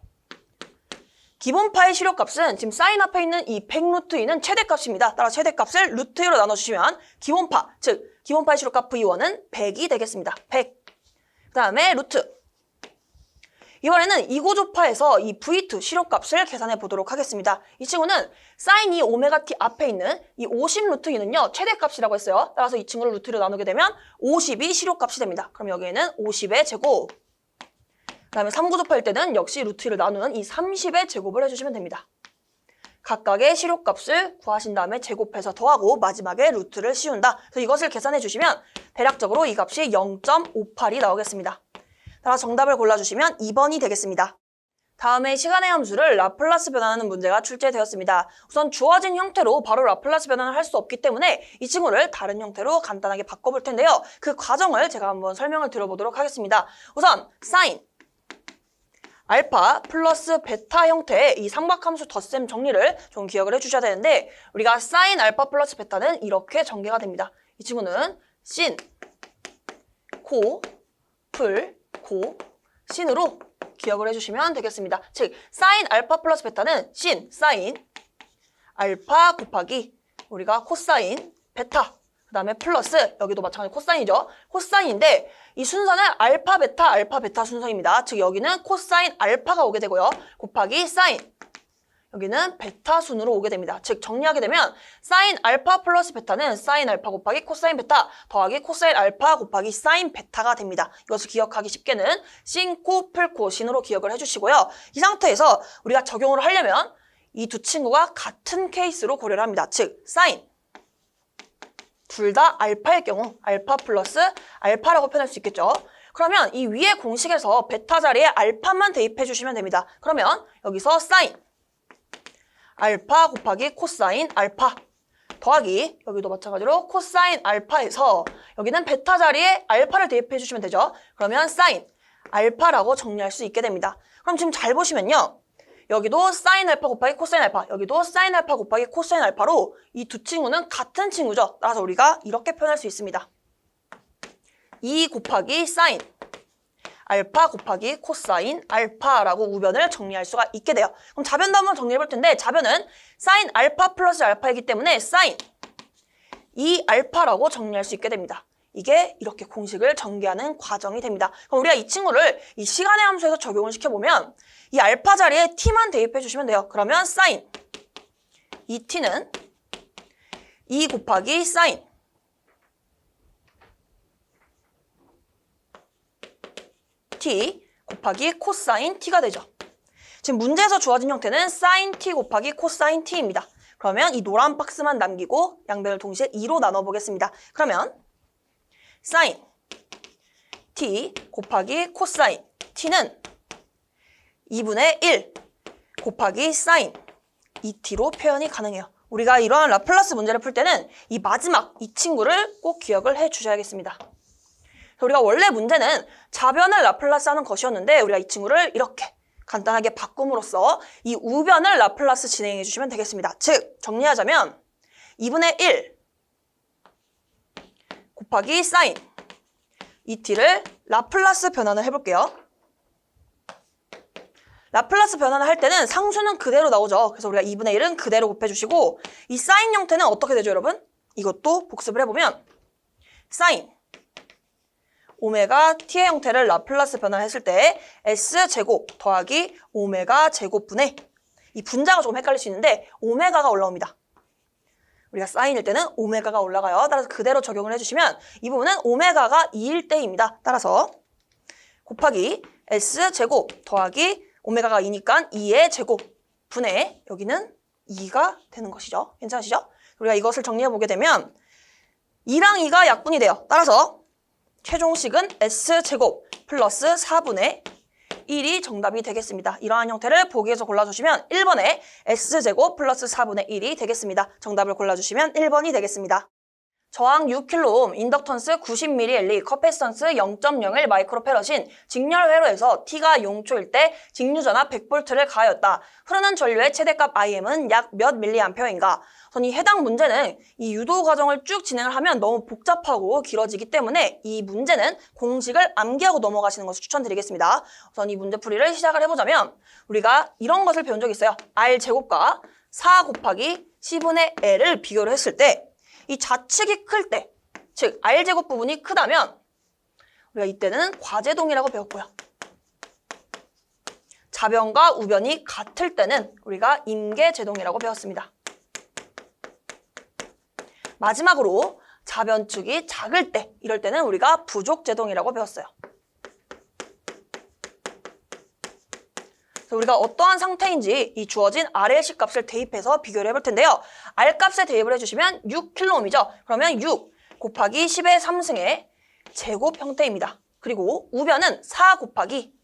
기본파의 시료값은 지금 사인 앞에 있는 이 100루트2는 최대값입니다. 따라 최대값을 루트2로 나눠주시면 기본파, 즉 기본파의 시료값 V1은 100이 되겠습니다. 100. 그 다음에 루트. 이번에는 2고조파에서 이 V2 시료값을 계산해 보도록 하겠습니다. 이 친구는 사인 이 오메가 t 앞에 있는 이 50루트2는요 최대값이라고 했어요. 따라서 이 친구를 루트로 나누게 되면 50이 시료값이 됩니다. 그럼 여기에는 50의 제곱. 그 다음에 3고조파일 때는 역시 루트2를 나누는 이 30의 제곱을 해주시면 됩니다. 각각의 시료값을 구하신 다음에 제곱해서 더하고 마지막에 루트를 씌운다. 그래서 이것을 계산해 주시면 대략적으로 이 값이 0.58이 나오겠습니다. 따라서 정답을 골라주시면 2번이 되겠습니다. 다음에 시간의 함수를 라플라스 변환하는 문제가 출제되었습니다. 우선 주어진 형태로 바로 라플라스 변환을 할 수 없기 때문에 이 친구를 다른 형태로 간단하게 바꿔볼 텐데요. 그 과정을 제가 한번 설명을 드려보도록 하겠습니다. 우선 사인 알파 플러스 베타 형태의 이 삼각함수 덧셈 정리를 좀 기억을 해주셔야 되는데 우리가 사인 알파 플러스 베타는 이렇게 전개가 됩니다. 이 친구는 신, 코, 풀, 코, 신으로 기억을 해주시면 되겠습니다. 즉 사인 알파 플러스 베타는 신, 사인, 알파 곱하기 우리가 코사인, 베타 그 다음에 플러스 여기도 마찬가지 코사인이죠. 코사인인데 이 순서는 알파, 베타 순서입니다. 즉 여기는 코사인 알파가 오게 되고요. 곱하기 사인 여기는 베타 순으로 오게 됩니다. 즉 정리하게 되면 사인 알파 플러스 베타는 사인 알파 곱하기 코사인 베타 더하기 코사인 알파 곱하기 사인 베타가 됩니다. 이것을 기억하기 쉽게는 신, 코, 풀, 코, 신으로 기억을 해주시고요. 이 상태에서 우리가 적용을 하려면 이 두 친구가 같은 케이스로 고려를 합니다. 즉 사인 둘 다 알파일 경우 알파 플러스 알파라고 표현할 수 있겠죠. 그러면 이 위의 공식에서 베타 자리에 알파만 대입해 주시면 됩니다. 그러면 여기서 사인 알파 곱하기 코사인 알파 더하기 여기도 마찬가지로 코사인 알파에서 여기는 베타 자리에 알파를 대입해 주시면 되죠. 그러면 사인 알파라고 정리할 수 있게 됩니다. 그럼 지금 잘 보시면요. 여기도 사인 알파 곱하기 코사인 알파 여기도 사인 알파 곱하기 코사인 알파로 이 두 친구는 같은 친구죠. 따라서 우리가 이렇게 표현할 수 있습니다. 2 곱하기 사인 알파 곱하기 코사인 알파라고 우변을 정리할 수가 있게 돼요. 그럼 자변도 한번 정리해 볼 텐데 자변은 사인 알파 플러스 알파이기 때문에 사인 2 알파라고 정리할 수 있게 됩니다. 이게 이렇게 공식을 전개하는 과정이 됩니다. 그럼 우리가 이 친구를 이 시간의 함수에서 적용을 시켜보면 이 알파 자리에 t만 대입해 주시면 돼요. 그러면 사인 이 t는 2 곱하기 사인 t 곱하기 코사인 t가 되죠. 지금 문제에서 주어진 형태는 사인 t 곱하기 코사인 t입니다. 그러면 이 노란 박스만 남기고 양변을 동시에 2로 나눠보겠습니다. 그러면 사인 t 곱하기 코사인 t는 2분의 1 곱하기 사인 2t로 표현이 가능해요. 우리가 이러한 라플라스 문제를 풀 때는 이 마지막 이 친구를 꼭 기억을 해 주셔야겠습니다. 우리가 원래 문제는 자변을 라플라스 하는 것이었는데 우리가 이 친구를 이렇게 간단하게 바꿈으로써 이 우변을 라플라스 진행해 주시면 되겠습니다. 즉 정리하자면 2분의 1 곱하기 사인 2t를 라플라스 변환을 해볼게요. 라플라스 변환을 할 때는 상수는 그대로 나오죠. 그래서 우리가 2분의 1은 그대로 곱해주시고 이 사인 형태는 어떻게 되죠, 여러분? 이것도 복습을 해보면 사인 오메가 t의 형태를 라플라스 변환했을 때 s제곱 더하기 오메가 제곱분의 이 분자가 조금 헷갈릴 수 있는데 오메가가 올라옵니다. 우리가 사인일 때는 오메가가 올라가요. 따라서 그대로 적용을 해주시면 이 부분은 오메가가 2일 때입니다. 따라서 곱하기 s제곱 더하기 오메가가 2니까 2의 제곱 분의 여기는 2가 되는 것이죠. 괜찮으시죠? 우리가 이것을 정리해보게 되면 2랑 2가 약분이 돼요. 따라서 최종식은 s제곱 플러스 4분의 1이 정답이 되겠습니다. 이러한 형태를 보기에서 골라주시면 1번에 s제곱 플러스 4분의 1이 되겠습니다. 정답을 골라주시면 1번이 되겠습니다. 저항 6kΩ, 인덕턴스 90mH, 커패시턴스 0.01 마이크로페럿인 직렬 회로에서 T가 용초일 때 직류전압 100V를 가하였다. 흐르는 전류의 최대값 IM은 약 몇 밀리암페어인가? 우선 이 해당 문제는 이 유도 과정을 쭉 진행을 하면 너무 복잡하고 길어지기 때문에 이 문제는 공식을 암기하고 넘어가시는 것을 추천드리겠습니다. 우선 이 문제 풀이를 시작을 해보자면 우리가 이런 것을 배운 적이 있어요. R제곱과 4 곱하기 10분의 L을 비교를 했을 때 이 좌측이 클 때, 즉 R제곱 부분이 크다면 우리가 이때는 과제동이라고 배웠고요. 자변과 우변이 같을 때는 우리가 임계제동이라고 배웠습니다. 마지막으로 자변축이 작을 때, 이럴 때는 우리가 부족제동이라고 배웠어요. 그래서 우리가 어떠한 상태인지 이 주어진 RLC 값을 대입해서 비교를 해볼 텐데요. R 값에 대입을 해주시면 6kΩ이죠. 그러면 6 곱하기 10의 3승의 제곱 형태입니다. 그리고 우변은 4 곱하기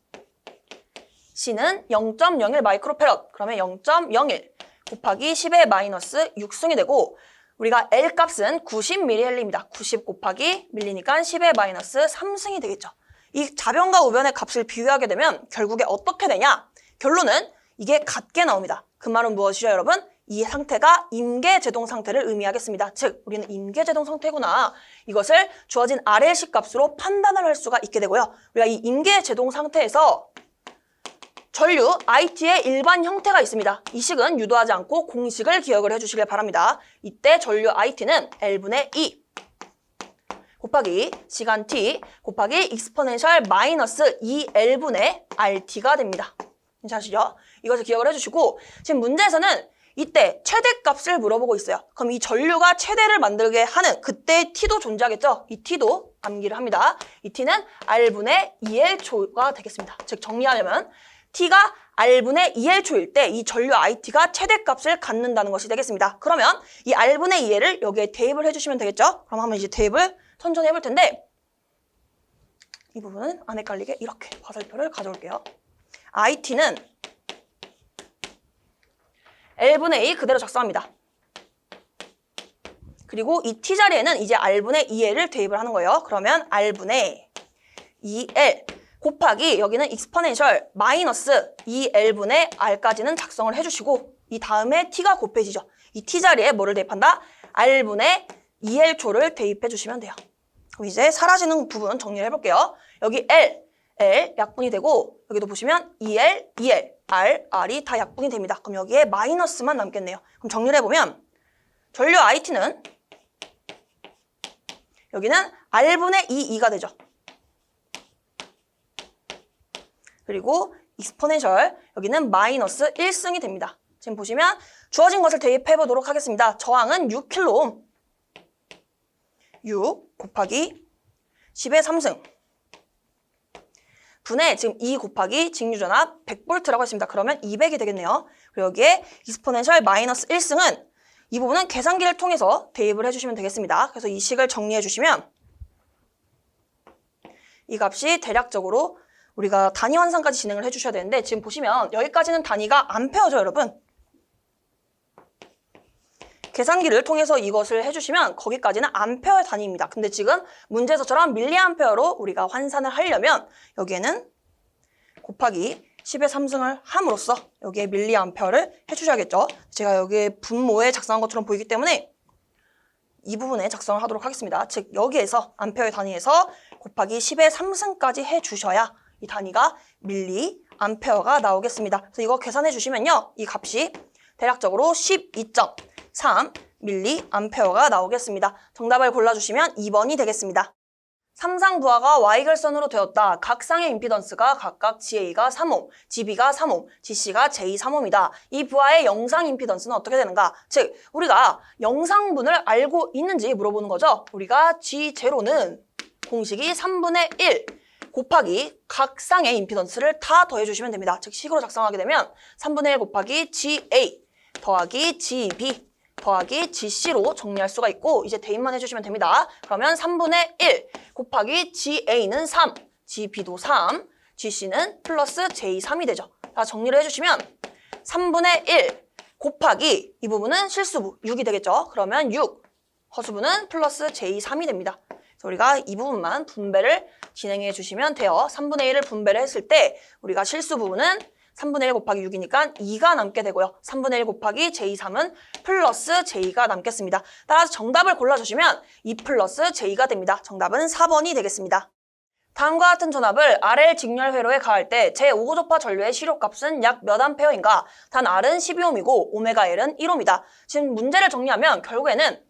C는 0.01 마이크로페럿. 그러면 0.01 곱하기 10의 마이너스 6승이 되고 우리가 L 값은 90mL입니다. 90 곱하기 밀리니까 10의 마이너스 3승이 되겠죠. 이 좌변과 우변의 값을 비교하게 되면 결국에 어떻게 되냐? 결론은 이게 같게 나옵니다. 그 말은 무엇이죠, 여러분? 이 상태가 임계제동 상태를 의미하겠습니다. 즉, 우리는 임계제동 상태구나. 이것을 주어진 RLC 값으로 판단을 할 수가 있게 되고요. 우리가 이 임계제동 상태에서 전류 IT의 일반 형태가 있습니다. 이 식은 유도하지 않고 공식을 기억을 해주시길 바랍니다. 이때 전류 IT는 L분의 2 곱하기 시간 t 곱하기 익스포넨셜 마이너스 2L분의 RT가 됩니다. 괜찮으시죠? 이것을 기억을 해주시고 지금 문제에서는 이때 최대값을 물어보고 있어요. 그럼 이 전류가 최대를 만들게 하는 그때 t도 존재하겠죠? 이 t도 암기를 합니다. 이 t는 R분의 2L초가 되겠습니다. 즉 정리하려면 t가 R분의 2L초일 때 이 전류 IT가 최대값을 갖는다는 것이 되겠습니다. 그러면 이 R분의 2L을 여기에 대입을 해주시면 되겠죠? 그럼 한번 이제 대입을 천천히 해볼 텐데 이 부분은 안 헷갈리게 이렇게 화살표를 가져올게요. IT는 L분의 2 그대로 작성합니다. 그리고 이 t 자리에는 이제 R분의 2L을 대입을 하는 거예요. 그러면 R분의 2L 곱하기 여기는 익스포넨셜 마이너스 2L분의 R까지는 작성을 해주시고 이 다음에 t가 곱해지죠. 이 t 자리에 뭐를 대입한다? R분의 2L초를 대입해 주시면 돼요. 그럼 이제 사라지는 부분 정리를 해볼게요. 여기 L 약분이 되고 여기도 보시면 2L, R이 다 약분이 됩니다. 그럼 여기에 마이너스만 남겠네요. 그럼 정리를 해보면 전류 IT는 여기는 R분의 2가 되죠. 그리고 익스포넨셜 여기는 마이너스 1승이 됩니다. 지금 보시면 주어진 것을 대입해 보도록 하겠습니다. 저항은 6kΩ 6 곱하기 10의 3승 분의 지금 2 곱하기 직류전압 100V라고 했습니다. 그러면 200이 되겠네요. 그리고 여기에 익스포넨셜 마이너스 1승은 이 부분은 계산기를 통해서 대입을 해주시면 되겠습니다. 그래서 이 식을 정리해 주시면 이 값이 대략적으로 우리가 단위 환산까지 진행을 해주셔야 되는데 지금 보시면 여기까지는 단위가 암페어죠, 여러분. 계산기를 통해서 이것을 해주시면 거기까지는 암페어의 단위입니다. 근데 지금 문제에서처럼 밀리암페어로 우리가 환산을 하려면 여기에는 곱하기 10의 3승을 함으로써 여기에 밀리암페어를 해주셔야겠죠. 제가 여기에 분모에 작성한 것처럼 보이기 때문에 이 부분에 작성을 하도록 하겠습니다. 즉 여기에서 암페어의 단위에서 곱하기 10의 3승까지 해주셔야 이 단위가 밀리암페어가 나오겠습니다. 그래서 이거 계산해 주시면요. 이 값이 대략적으로 12.3 밀리암페어가 나오겠습니다. 정답을 골라주시면 2번이 되겠습니다. 삼상부하가 Y결선으로 되었다. 각 쌍의 임피던스가 각각 GA가 3옴, GB가 3옴, GC가 J3옴이다. 이 부하의 영상 임피던스는 어떻게 되는가? 즉, 우리가 영상분을 알고 있는지 물어보는 거죠. 우리가 G0는 공식이 3분의 1 곱하기 각 쌍의 임피던스를 다 더해주시면 됩니다. 즉, 식으로 작성하게 되면 3분의 1 곱하기 GA 더하기 GB 더하기 GC로 정리할 수가 있고 이제 대입만 해주시면 됩니다. 그러면 3분의 1 곱하기 GA는 3, GB도 3, GC는 플러스 J3이 되죠. 자, 정리를 해주시면 3분의 1 곱하기 이 부분은 실수부 6이 되겠죠. 그러면 6, 허수부는 플러스 J3이 됩니다. 그래서 우리가 이 부분만 분배를 진행해 주시면 돼요. 3분의 1을 분배를 했을 때 우리가 실수 부분은 3분의 1 곱하기 6이니까 2가 남게 되고요. 3분의 1 곱하기 J3은 플러스 J가 남겠습니다. 따라서 정답을 골라주시면 2 플러스 J가 됩니다. 정답은 4번이 되겠습니다. 다음과 같은 전압을 RL 직렬 회로에 가할 때 제5고조파 전류의 시료값은 약 몇 암페어인가? 단 R은 12옴이고 오메가 L은 1옴이다. 지금 문제를 정리하면 결국에는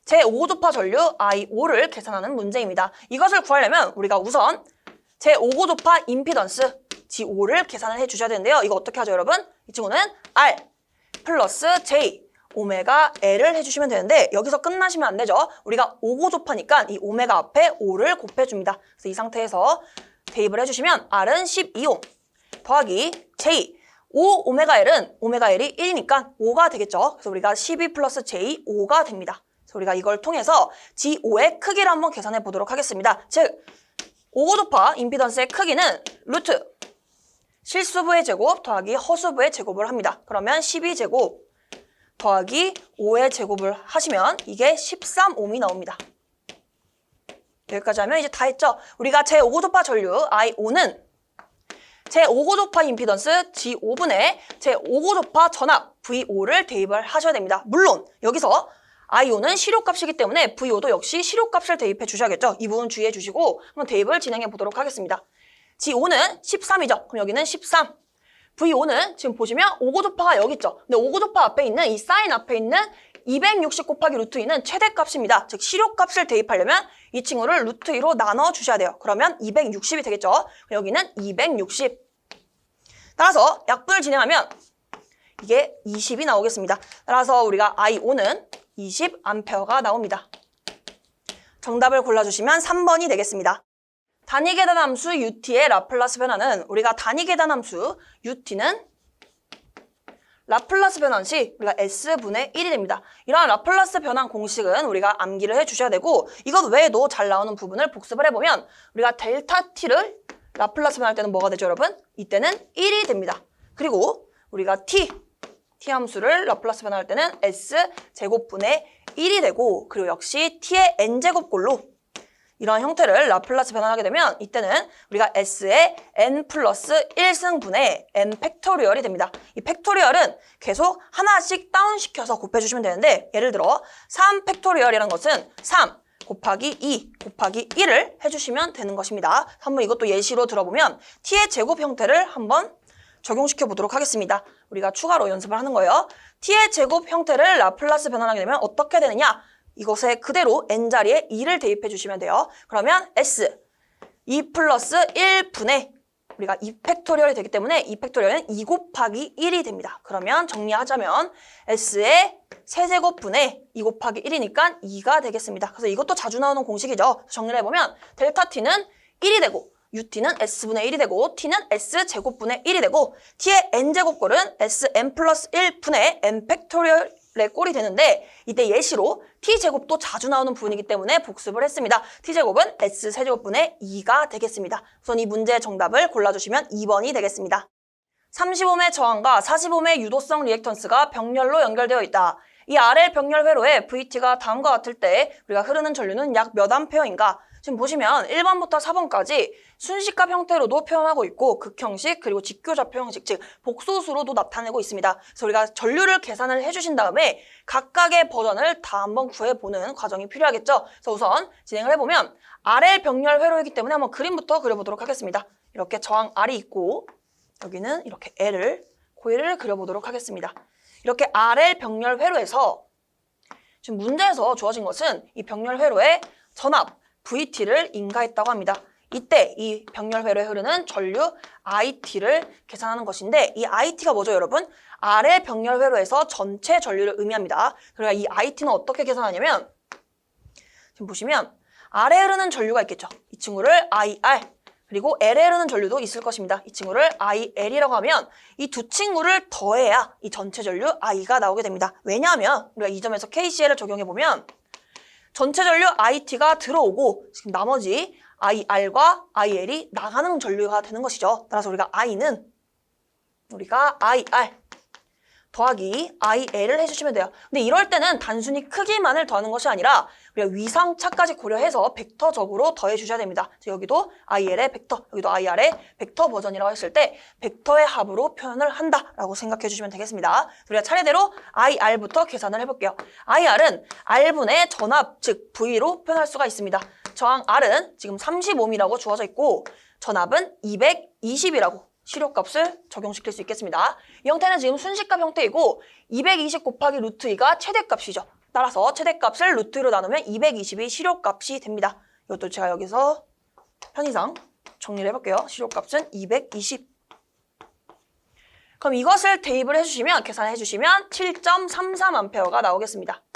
제5고조파 전류 I5를 계산하는 문제입니다. 이것을 구하려면 우리가 우선 제5고조파 임피던스 G5를 계산을 해주셔야 되는데요. 이거 어떻게 하죠, 여러분? 이 친구는 R 플러스 J 오메가 L을 해주시면 되는데 여기서 끝나시면 안 되죠. 우리가 5고조파니까 이 오메가 앞에 5를 곱해줍니다. 그래서 이 상태에서 대입을 해주시면 R은 12옴 더하기 J 5 오메가 L은 오메가 L이 1이니까 5가 되겠죠. 그래서 우리가 12 플러스 J 5가 됩니다. 그래서 우리가 이걸 통해서 G5의 크기를 한번 계산해 보도록 하겠습니다. 즉 오고도파 임피던스의 크기는 루트 실수부의 제곱 더하기 허수부의 제곱을 합니다. 그러면 12제곱 더하기 5의 제곱을 하시면 이게 13옴이 나옵니다. 여기까지 하면 이제 다 했죠? 우리가 제5고도파 전류 I5는 제5고도파 임피던스 G5분의 제5고도파 전압 V5를 대입을 하셔야 됩니다. 물론 여기서 I5는 실효값이기 때문에 V5도 역시 실효값을 대입해 주셔야겠죠? 이 부분 주의해 주시고 한번 대입을 진행해 보도록 하겠습니다. G5는 13이죠? 그럼 여기는 13. V5는 지금 보시면 5고도파가 여기 있죠? 근데 5고도파 앞에 있는 이 사인 앞에 있는 260 곱하기 루트 2는 최대값입니다. 즉 실효값을 대입하려면 이 친구를 루트 2로 나눠 주셔야 돼요. 그러면 260이 되겠죠? 여기는 260. 따라서 약분을 진행하면 이게 20이 나오겠습니다. 따라서 우리가 I5는 20A가 나옵니다. 정답을 골라주시면 3번이 되겠습니다. 단위계단함수 UT의 라플라스 변화는 우리가 단위계단함수 UT는 라플라스 변환 시 우리가 S분의 1이 됩니다. 이러한 라플라스 변환 공식은 우리가 암기를 해주셔야 되고 이것 외에도 잘 나오는 부분을 복습을 해보면 우리가 델타 T를 라플라스 변환할 때는 뭐가 되죠, 여러분? 이때는 1이 됩니다. 그리고 우리가 T 함수를 라플라스 변환할 때는 S제곱분의 1이 되고 그리고 역시 T의 N제곱꼴로 이런 형태를 라플라스 변환하게 되면 이때는 우리가 S의 N 플러스 1승분의 N 팩토리얼이 됩니다. 이 팩토리얼은 계속 하나씩 다운시켜서 곱해주시면 되는데 예를 들어 3 팩토리얼이라는 것은 3 곱하기 2 곱하기 1을 해주시면 되는 것입니다. 한번 이것도 예시로 들어보면 T의 제곱 형태를 한번 적용시켜 보도록 하겠습니다. 우리가 추가로 연습을 하는 거예요. T의 제곱 형태를 라플라스 변환하게 되면 어떻게 되느냐? 이것에 그대로 n자리에 2를 대입해 주시면 돼요. 그러면 s 2 플러스 1분의 우리가 2팩토리얼이 되기 때문에 2팩토리얼은 2 곱하기 1이 됩니다. 그러면 정리하자면 s의 세제곱분의 2 곱하기 1이니까 2가 되겠습니다. 그래서 이것도 자주 나오는 공식이죠. 정리를 해보면 델타 t는 1이 되고 UT는 S분의 1이 되고 T는 S제곱분의 1이 되고 T의 N제곱꼴은 Sn 플러스 1분의 N 팩토리얼의 꼴이 되는데 이때 예시로 T제곱도 자주 나오는 부분이기 때문에 복습을 했습니다. T제곱은 S세제곱분의 2가 되겠습니다. 우선 이 문제의 정답을 골라주시면 2번이 되겠습니다. 30옴의 저항과 40옴의 유도성 리액턴스가 병렬로 연결되어 있다. 이 RL 병렬 회로에 VT가 다음과 같을 때 우리가 흐르는 전류는 약 몇 암페어인가? 지금 보시면 1번부터 4번까지 순식값 형태로도 표현하고 있고 극형식 그리고 직교좌표 형식 즉 복소수로도 나타내고 있습니다. 그래서 우리가 전류를 계산을 해주신 다음에 각각의 버전을 다 한번 구해보는 과정이 필요하겠죠. 그래서 우선 진행을 해보면 RL 병렬 회로이기 때문에 한번 그림부터 그려보도록 하겠습니다. 이렇게 저항 R이 있고 여기는 이렇게 L을 고리를 그려보도록 하겠습니다. 이렇게 RL 병렬 회로에서 지금 문제에서 주어진 것은 이 병렬 회로의 전압 VT를 인가했다고 합니다. 이때 이 병렬 회로에 흐르는 전류 IT를 계산하는 것인데 이 IT가 뭐죠, 여러분? RL 병렬 회로에서 전체 전류를 의미합니다. 그러니까 이 IT는 어떻게 계산하냐면 지금 보시면 R에 흐르는 전류가 있겠죠. 이 친구를 IR 그리고 L에 흐르는 전류도 있을 것입니다. 이 친구를 IL이라고 하면 이 두 친구를 더해야 이 전체 전류 I가 나오게 됩니다. 왜냐하면 우리가 이 점에서 KCL을 적용해보면 전체 전류 IT가 들어오고 지금 나머지 IR과 IL이 나가는 전류가 되는 것이죠. 따라서 우리가 I는 우리가 IR 더하기 IL을 해주시면 돼요. 근데 이럴 때는 단순히 크기만을 더하는 것이 아니라 우리가 위상차까지 고려해서 벡터적으로 더해주셔야 됩니다. 여기도 IL의 벡터, 여기도 IR의 벡터 버전이라고 했을 때 벡터의 합으로 표현을 한다라고 생각해 주시면 되겠습니다. 우리가 차례대로 IR부터 계산을 해볼게요. IR은 R분의 전압, 즉 V로 표현할 수가 있습니다. 저항 R은 지금 30옴이라고 주어져 있고 전압은 220이라고 실효값을 적용시킬 수 있겠습니다. 이 형태는 지금 순식값 형태이고 220 곱하기 루트 2가 최대값이죠. 따라서 최대값을 루트 2로 나누면 220이 실효값이 됩니다. 이것도 제가 여기서 편의상 정리를 해볼게요. 실효값은 220. 그럼 이것을 대입을 해주시면 계산해 주시면 7.33A가 나오겠습니다.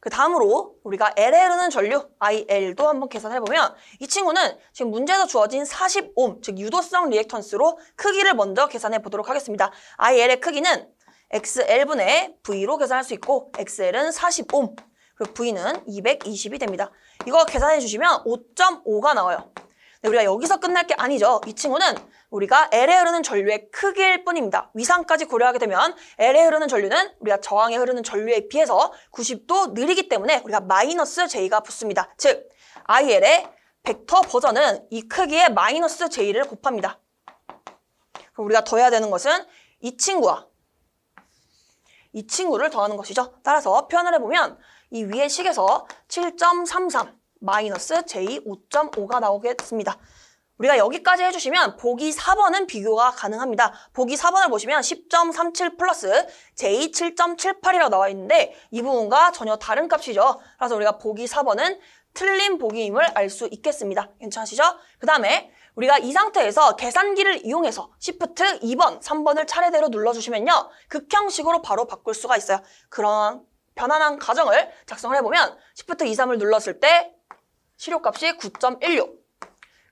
그 다음으로 우리가 L에 흐르는 전류 IL도 한번 계산해보면 이 친구는 지금 문제에서 주어진 40옴 즉 유도성 리액턴스로 크기를 먼저 계산해 보도록 하겠습니다. IL의 크기는 XL분의 V로 계산할 수 있고 XL은 40옴 그리고 V는 220이 됩니다. 이거 계산해 주시면 5.5가 나와요. 네, 우리가 여기서 끝날 게 아니죠. 이 친구는 우리가 L에 흐르는 전류의 크기일 뿐입니다. 위상까지 고려하게 되면 L에 흐르는 전류는 우리가 저항에 흐르는 전류에 비해서 90도 느리기 때문에 우리가 마이너스 J가 붙습니다. 즉 IL의 벡터 버전은 이 크기에 마이너스 J를 곱합니다. 그럼 우리가 더해야 되는 것은 이 친구와 이 친구를 더하는 것이죠. 따라서 표현을 해보면 이 위의 식에서 7.33 마이너스 J 5.5가 나오겠습니다. 우리가 여기까지 해주시면 보기 4번은 비교가 가능합니다. 보기 4번을 보시면 10.37 플러스 J 7.78이라고 나와 있는데 이 부분과 전혀 다른 값이죠. 그래서 우리가 보기 4번은 틀린 보기임을 알 수 있겠습니다. 괜찮으시죠? 그 다음에 우리가 이 상태에서 계산기를 이용해서 Shift 2번, 3번을 차례대로 눌러주시면요. 극형식으로 바로 바꿀 수가 있어요. 그런 편안한 가정을 작성을 해보면 Shift 2, 3을 눌렀을 때 실효값이 9.16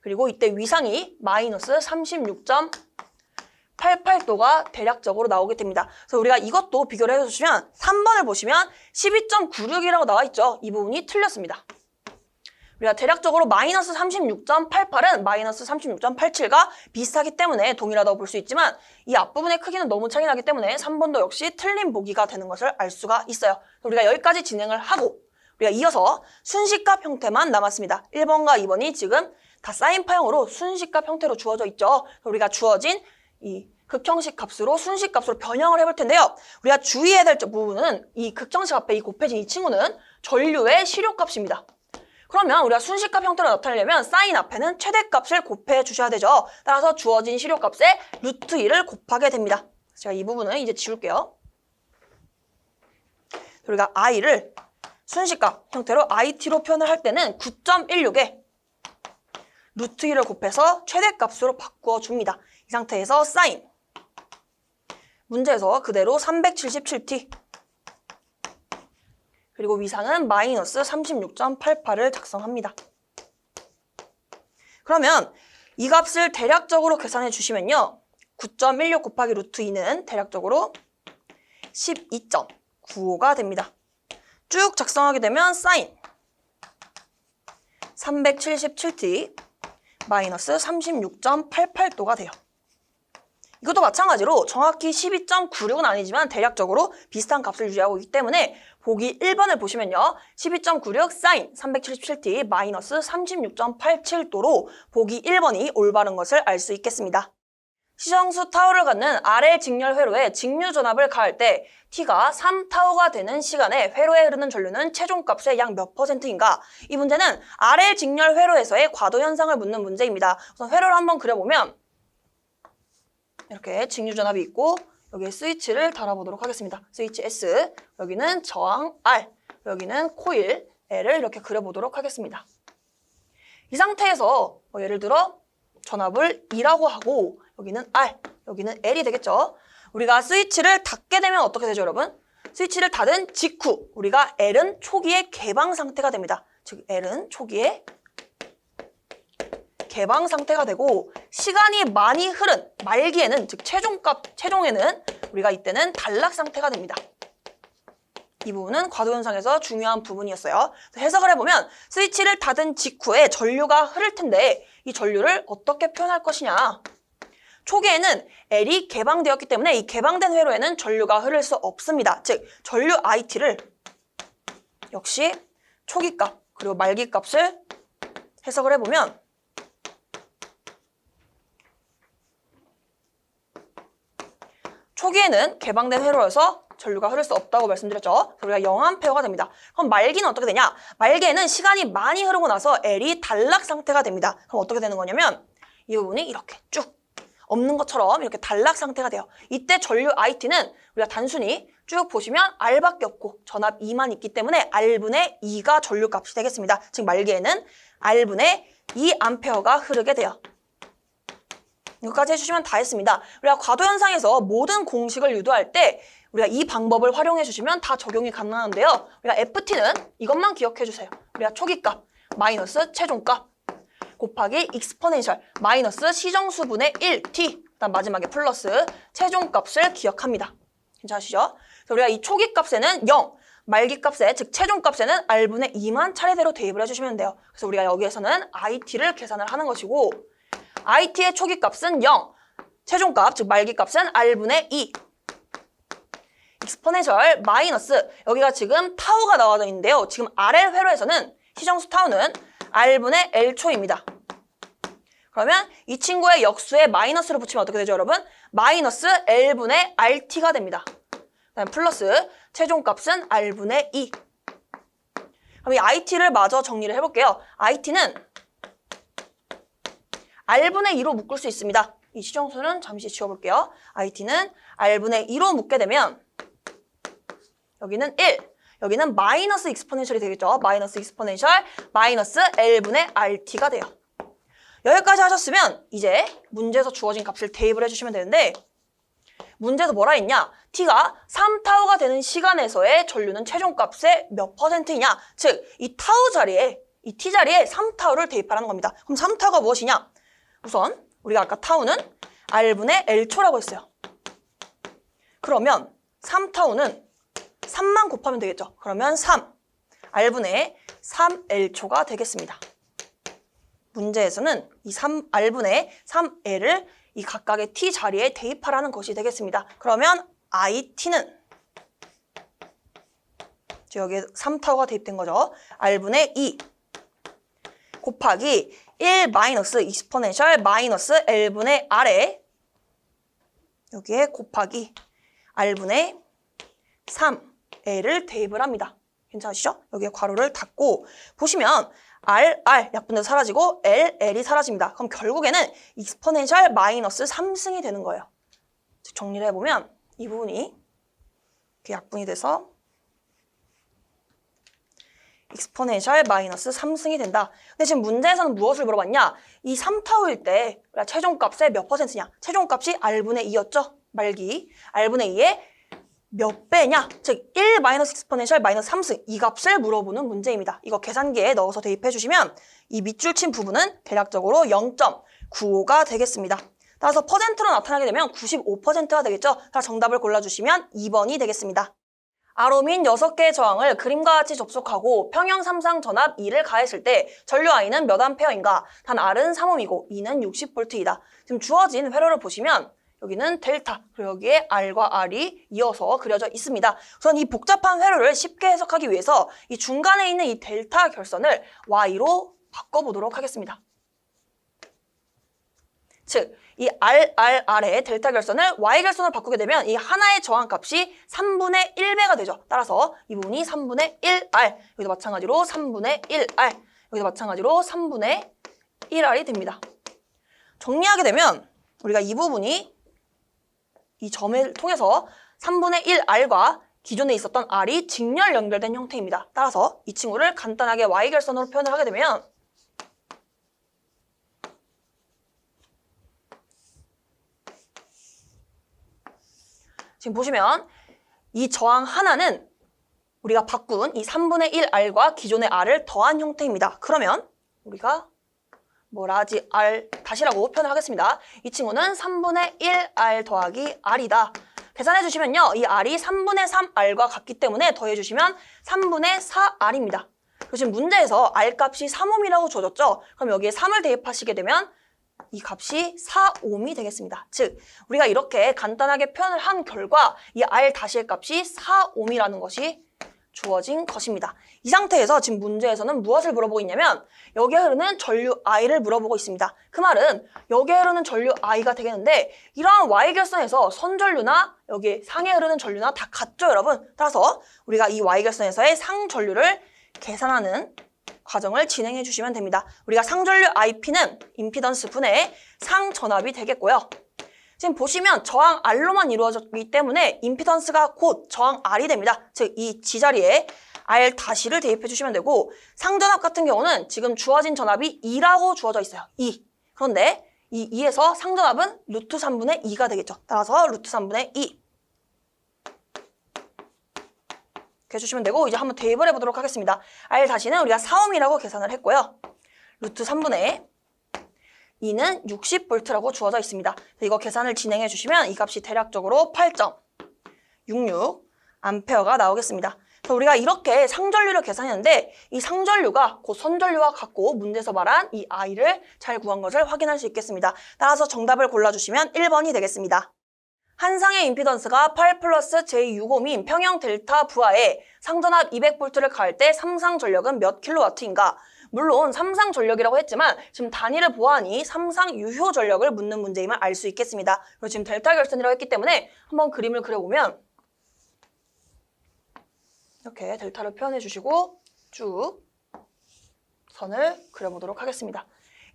그리고 이때 위상이 마이너스 36.88도가 대략적으로 나오게 됩니다. 그래서 우리가 이것도 비교를 해주시면 3번을 보시면 12.96이라고 나와 있죠. 이 부분이 틀렸습니다. 우리가 대략적으로 마이너스 36.88은 마이너스 36.87과 비슷하기 때문에 동일하다고 볼 수 있지만 이 앞부분의 크기는 너무 차이 나기 때문에 3번도 역시 틀린 보기가 되는 것을 알 수가 있어요. 우리가 여기까지 진행을 하고 우리가 이어서 순식값 형태만 남았습니다. 1번과 2번이 지금 다 사인파형으로 순식값 형태로 주어져 있죠. 우리가 주어진 이 극형식 값으로 순식값으로 변형을 해볼 텐데요. 우리가 주의해야 될 부분은 이 극형식 앞에 이 곱해진 이 친구는 전류의 실효값입니다. 그러면 우리가 순식값 형태로 나타내려면 사인 앞에는 최대값을 곱해 주셔야 되죠. 따라서 주어진 실효값에 루트 2를 곱하게 됩니다. 제가 이 부분은 이제 지울게요. 우리가 i를 순식값 형태로 it로 표현을 할 때는 9.16에 루트 2를 곱해서 최대값으로 바꾸어 줍니다. 이 상태에서 사인 문제에서 그대로 377t 그리고 위상은 마이너스 36.88을 작성합니다. 그러면 이 값을 대략적으로 계산해 주시면요. 9.16 곱하기 루트 2는 대략적으로 12.95가 됩니다. 쭉 작성하게 되면 사인 377t 마이너스 36.88도가 돼요. 이것도 마찬가지로 정확히 12.96은 아니지만 대략적으로 비슷한 값을 유지하고 있기 때문에 보기 1번을 보시면요. 12.96 사인 377t 마이너스 36.87도로 보기 1번이 올바른 것을 알 수 있겠습니다. 시정수 타우를 갖는 RL 직렬 회로에 직류 전압을 가할 때 T가 3타우가 되는 시간에 회로에 흐르는 전류는 최종값의 약 몇 %인가? 이 문제는 RL 직렬 회로에서의 과도 현상을 묻는 문제입니다. 우선 회로를 한번 그려보면 이렇게 직류 전압이 있고 여기에 스위치를 달아보도록 하겠습니다. 스위치 S, 여기는 저항 R, 여기는 코일 L을 이렇게 그려보도록 하겠습니다. 이 상태에서 예를 들어 전압을 E라고 하고 여기는 R, 여기는 L이 되겠죠. 우리가 스위치를 닫게 되면 어떻게 되죠, 여러분? 스위치를 닫은 직후 우리가 L은 초기의 개방 상태가 됩니다. 즉 L은 초기에 개방 상태가 되고 시간이 많이 흐른 말기에는 즉 최종에는 우리가 이때는 단락 상태가 됩니다. 이 부분은 과도 현상에서 중요한 부분이었어요. 해석을 해보면 스위치를 닫은 직후에 전류가 흐를 텐데 이 전류를 어떻게 표현할 것이냐. 초기에는 L이 개방되었기 때문에 이 개방된 회로에는 전류가 흐를 수 없습니다. 즉 전류 IT를 역시 초기값 그리고 말기값을 해석을 해보면 초기에는 개방된 회로여서 전류가 흐를 수 없다고 말씀드렸죠. 우리가 0A가 됩니다. 그럼 말기는 어떻게 되냐? 말기에는 시간이 많이 흐르고 나서 L이 단락 상태가 됩니다. 그럼 어떻게 되는 거냐면 이 부분이 이렇게 쭉 없는 것처럼 이렇게 단락 상태가 돼요. 이때 전류 IT는 우리가 단순히 쭉 보시면 R밖에 없고 전압 E만 있기 때문에 R분의 2가 전류값이 되겠습니다. 즉 말기에는 R분의 2A가 흐르게 돼요. 이것까지 해주시면 다 했습니다. 우리가 과도 현상에서 모든 공식을 유도할 때 우리가 이 방법을 활용해 주시면 다 적용이 가능한데요. 우리가 FT는 이것만 기억해 주세요. 우리가 초기값 마이너스 최종값 곱하기 익스포넨셜 마이너스 시정수분의 1t 그다음 마지막에 플러스 최종값을 기억합니다. 괜찮으시죠? 그래서 우리가 이 초기값에는 0 말기값에, 즉 최종값에는 R분의 2만 차례대로 대입을 해주시면 돼요. 그래서 우리가 여기에서는 IT를 계산을 하는 것이고 IT의 초기값은 0, 최종값, 즉 말기값은 R분의 2. 익스포넨셜 마이너스, 여기가 지금 타우가 나와져 있는데요. 지금 RL 회로에서는 시정수 타우는 R분의 L초입니다. 그러면 이 친구의 역수에 마이너스를 붙이면 어떻게 되죠, 여러분? 마이너스 L분의 RT가 됩니다. 그다음 플러스 최종값은 R분의 2. 그럼 이 IT를 마저 정리를 해볼게요. IT는 R분의 2로 묶을 수 있습니다. 이 시정수는 잠시 지워볼게요. IT는 R분의 2로 묶게 되면 여기는 1, 여기는 마이너스 익스포넨셜이 되겠죠. 마이너스 익스포넨셜 마이너스 L분의 RT가 돼요. 여기까지 하셨으면 이제 문제에서 주어진 값을 대입을 해주시면 되는데 문제에서 뭐라 했냐? t가 3타우가 되는 시간에서의 전류는 최종값의 몇 %이냐? 즉, 이 타우 자리에, 이 t 자리에 3타우를 대입하라는 겁니다. 그럼 3타우가 무엇이냐? 우선 우리가 아까 타우는 R분의 L초라고 했어요. 그러면 3타우는 3만 곱하면 되겠죠. 그러면 3, R분의 3L초가 되겠습니다. 문제에서는 이 R분의 3L을 이 각각의 t 자리에 대입하라는 것이 되겠습니다. 그러면 IT는 여기에 3타우가 대입된 거죠. R분의 2 곱하기 1 마이너스 익스포넨셜 마이너스 L분의 R에 여기에 곱하기 R분의 3L을 대입을 합니다. 괜찮으시죠? 여기에 괄호를 닫고 보시면 R 약분돼서 사라지고 L이 사라집니다. 그럼 결국에는 익스포넨셜 마이너스 3승이 되는 거예요. 즉 정리를 해보면 이 부분이 이렇게 약분이 돼서 익스포넨셜 마이너스 3승이 된다. 근데 지금 문제에서는 무엇을 물어봤냐? 이 3타우일 때 최종값의 몇 %냐? 최종값이 R분의 2였죠? 말기. R분의 2의 몇 배냐? 즉 1 마이너스 익스포넨셜 마이너스 3승 이 값을 물어보는 문제입니다. 이거 계산기에 넣어서 대입해 주시면 이 밑줄 친 부분은 대략적으로 0.95가 되겠습니다. 따라서 퍼센트로 나타나게 되면 95%가 되겠죠? 따라서 정답을 골라주시면 2번이 되겠습니다. 아로민 6개의 저항을 그림과 같이 접속하고 평형 3상 전압 2를 가했을 때 전류 I는 몇 암페어인가? 단 R은 3옴이고 E는 60V이다. 지금 주어진 회로를 보시면 여기는 델타, 그리고 여기에 R과 R이 이어서 그려져 있습니다. 우선 이 복잡한 회로를 쉽게 해석하기 위해서 이 중간에 있는 이 델타 결선을 Y로 바꿔보도록 하겠습니다. 즉, 이 R의 델타 결선을 Y 결선으로 바꾸게 되면 이 하나의 저항값이 3분의 1배가 되죠. 따라서 이 부분이 3분의 1R, 여기도 마찬가지로 3분의 1R, 여기도 마찬가지로 3분의 1R이 됩니다. 정리하게 되면 우리가 이 부분이 이 점을 통해서 3분의 1R과 기존에 있었던 R이 직렬 연결된 형태입니다. 따라서 이 친구를 간단하게 Y결선으로 표현을 하게 되면 지금 보시면 이 저항 하나는 우리가 바꾼 이 3분의 1R과 기존의 R을 더한 형태입니다. 그러면 우리가 뭐라지 R 다시라고 표현을 하겠습니다. 이 친구는 3분의 1R 더하기 R이다. 계산해 주시면요. 이 R이 3분의 3R과 같기 때문에 더해 주시면 3분의 4R입니다. 그리고 지금 문제에서 R 값이 3옴이라고 주어졌죠. 그럼 여기에 3을 대입하시게 되면 이 값이 4옴이 되겠습니다. 즉 우리가 이렇게 간단하게 표현을 한 결과 이 R 다시의 값이 4옴이라는 것이 주어진 것입니다. 이 상태에서 지금 문제에서는 무엇을 물어보고 있냐면 여기에 흐르는 전류 I를 물어보고 있습니다. 그 말은 여기에 흐르는 전류 I가 되겠는데 이러한 Y결선에서 선전류나 여기 상에 흐르는 전류나 다 같죠, 여러분? 따라서 우리가 이 Y결선에서의 상전류를 계산하는 과정을 진행해 주시면 됩니다. 우리가 상전류 IP는 임피던스 분의 상전압이 되겠고요. 지금 보시면 저항 R로만 이루어졌기 때문에 임피던스가 곧 저항 R이 됩니다. 즉 이 G자리에 R 다시를 대입해 주시면 되고 상전압 같은 경우는 지금 주어진 전압이 2라고 주어져 있어요. 2. 그런데 이 2에서 상전압은 루트 3분의 2가 되겠죠. 따라서 루트 3분의 2 이렇게 해주시면 되고 이제 한번 대입을 해보도록 하겠습니다. R 다시는 우리가 4옴이라고 계산을 했고요. 루트 3분의 2는 60V라고 주어져 있습니다. 이거 계산을 진행해 주시면 이 값이 대략적으로 8.66 암페어가 나오겠습니다. 우리가 이렇게 상전류를 계산했는데 이 상전류가 곧 선전류와 같고 문제에서 말한 이 I를 잘 구한 것을 확인할 수 있겠습니다. 따라서 정답을 골라주시면 1번이 되겠습니다. 한 상의 임피던스가 8 플러스 J65인 평형 델타 부하에 상전압 200V를 가할 때 3상 전력은 몇 킬로와트인가? 물론 3상 전력이라고 했지만 지금 단위를 보아하니 3상 유효 전력을 묻는 문제임을 알 수 있겠습니다. 그리고 지금 델타 결선이라고 했기 때문에 한번 그림을 그려보면 이렇게 델타를 표현해 주시고 쭉 선을 그려보도록 하겠습니다.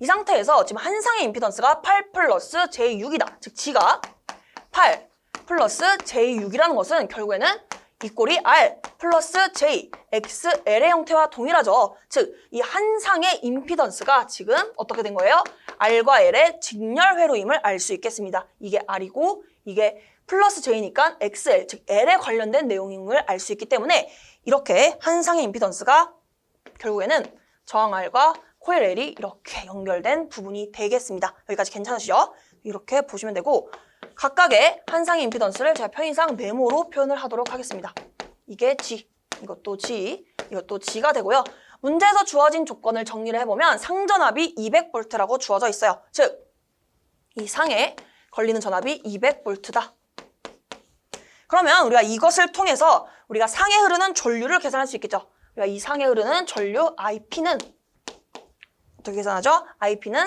이 상태에서 지금 한 상의 임피던스가 8 플러스 J6이다. 즉 G가 8 플러스 J6이라는 것은 결국에는 이 꼴이 R 플러스 J, XL의 형태와 동일하죠. 즉, 이 한 상의 임피던스가 지금 어떻게 된 거예요? R과 L의 직렬 회로임을 알 수 있겠습니다. 이게 R이고 이게 플러스 J니까 XL, 즉 L에 관련된 내용임을 알 수 있기 때문에 이렇게 한 상의 임피던스가 결국에는 저항 R과 코일 L이 이렇게 연결된 부분이 되겠습니다. 여기까지 괜찮으시죠? 이렇게 보시면 되고 각각의 한 상의 임피던스를 제가 편의상 네모로 표현을 하도록 하겠습니다. 이게 G, 이것도 G, 이것도 G가 되고요. 문제에서 주어진 조건을 정리를 해보면 상전압이 200V라고 주어져 있어요. 즉, 이 상에 걸리는 전압이 200V다. 그러면 우리가 이것을 통해서 우리가 상에 흐르는 전류를 계산할 수 있겠죠. 우리가 이 상에 흐르는 전류 IP는 어떻게 계산하죠? IP는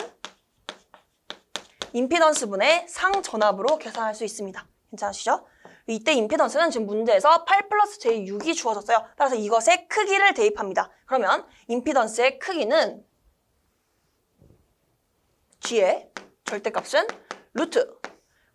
임피던스분의 상전압으로 계산할 수 있습니다. 괜찮으시죠? 이때 임피던스는 지금 문제에서 8 플러스 J6이 주어졌어요. 따라서 이것의 크기를 대입합니다. 그러면 임피던스의 크기는 G의 절대값은 루트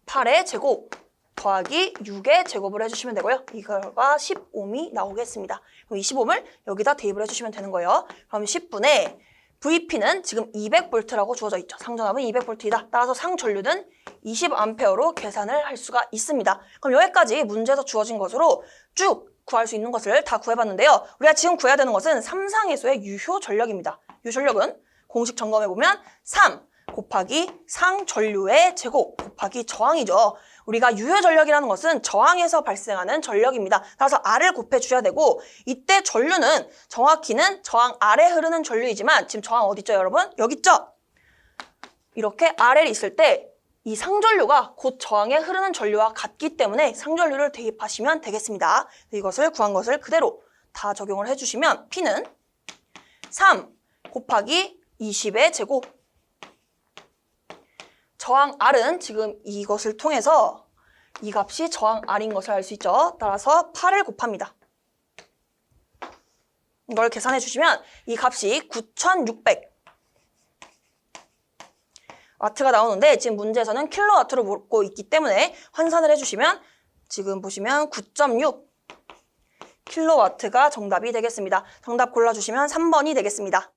8의 제곱 더하기 6의 제곱을 해주시면 되고요. 이거가 10옴이 나오겠습니다. 그럼 이 10옴을 여기다 대입을 해주시면 되는 거예요. 그럼 10분의 VP는 지금 200V라고 주어져 있죠. 상전압은 200V이다. 따라서 상전류는 20A로 계산을 할 수가 있습니다. 그럼 여기까지 문제에서 주어진 것으로 쭉 구할 수 있는 것을 다 구해봤는데요. 우리가 지금 구해야 되는 것은 3상에서의 유효 전력입니다. 유효 전력은 공식 점검해보면 3 곱하기 상전류의 제곱 곱하기 저항이죠. 우리가 유효 전력이라는 것은 저항에서 발생하는 전력입니다. 따라서 R을 곱해주셔야 되고 이때 전류는 정확히는 저항 아래 흐르는 전류이지만 지금 저항 어디 있죠 여러분? 여기 있죠? 이렇게 RL 있을 때 이 상전류가 곧 저항에 흐르는 전류와 같기 때문에 상전류를 대입하시면 되겠습니다. 이것을 구한 것을 그대로 다 적용을 해주시면 P는 3 곱하기 20의 제곱 저항 R은 지금 이것을 통해서 이 값이 저항 R인 것을 알 수 있죠. 따라서 8을 곱합니다. 이걸 계산해 주시면 이 값이 9600 와트가 나오는데 지금 문제에서는 킬로와트로 묻고 있기 때문에 환산을 해주시면 지금 보시면 9.6 킬로와트가 정답이 되겠습니다. 정답 골라주시면 3번이 되겠습니다.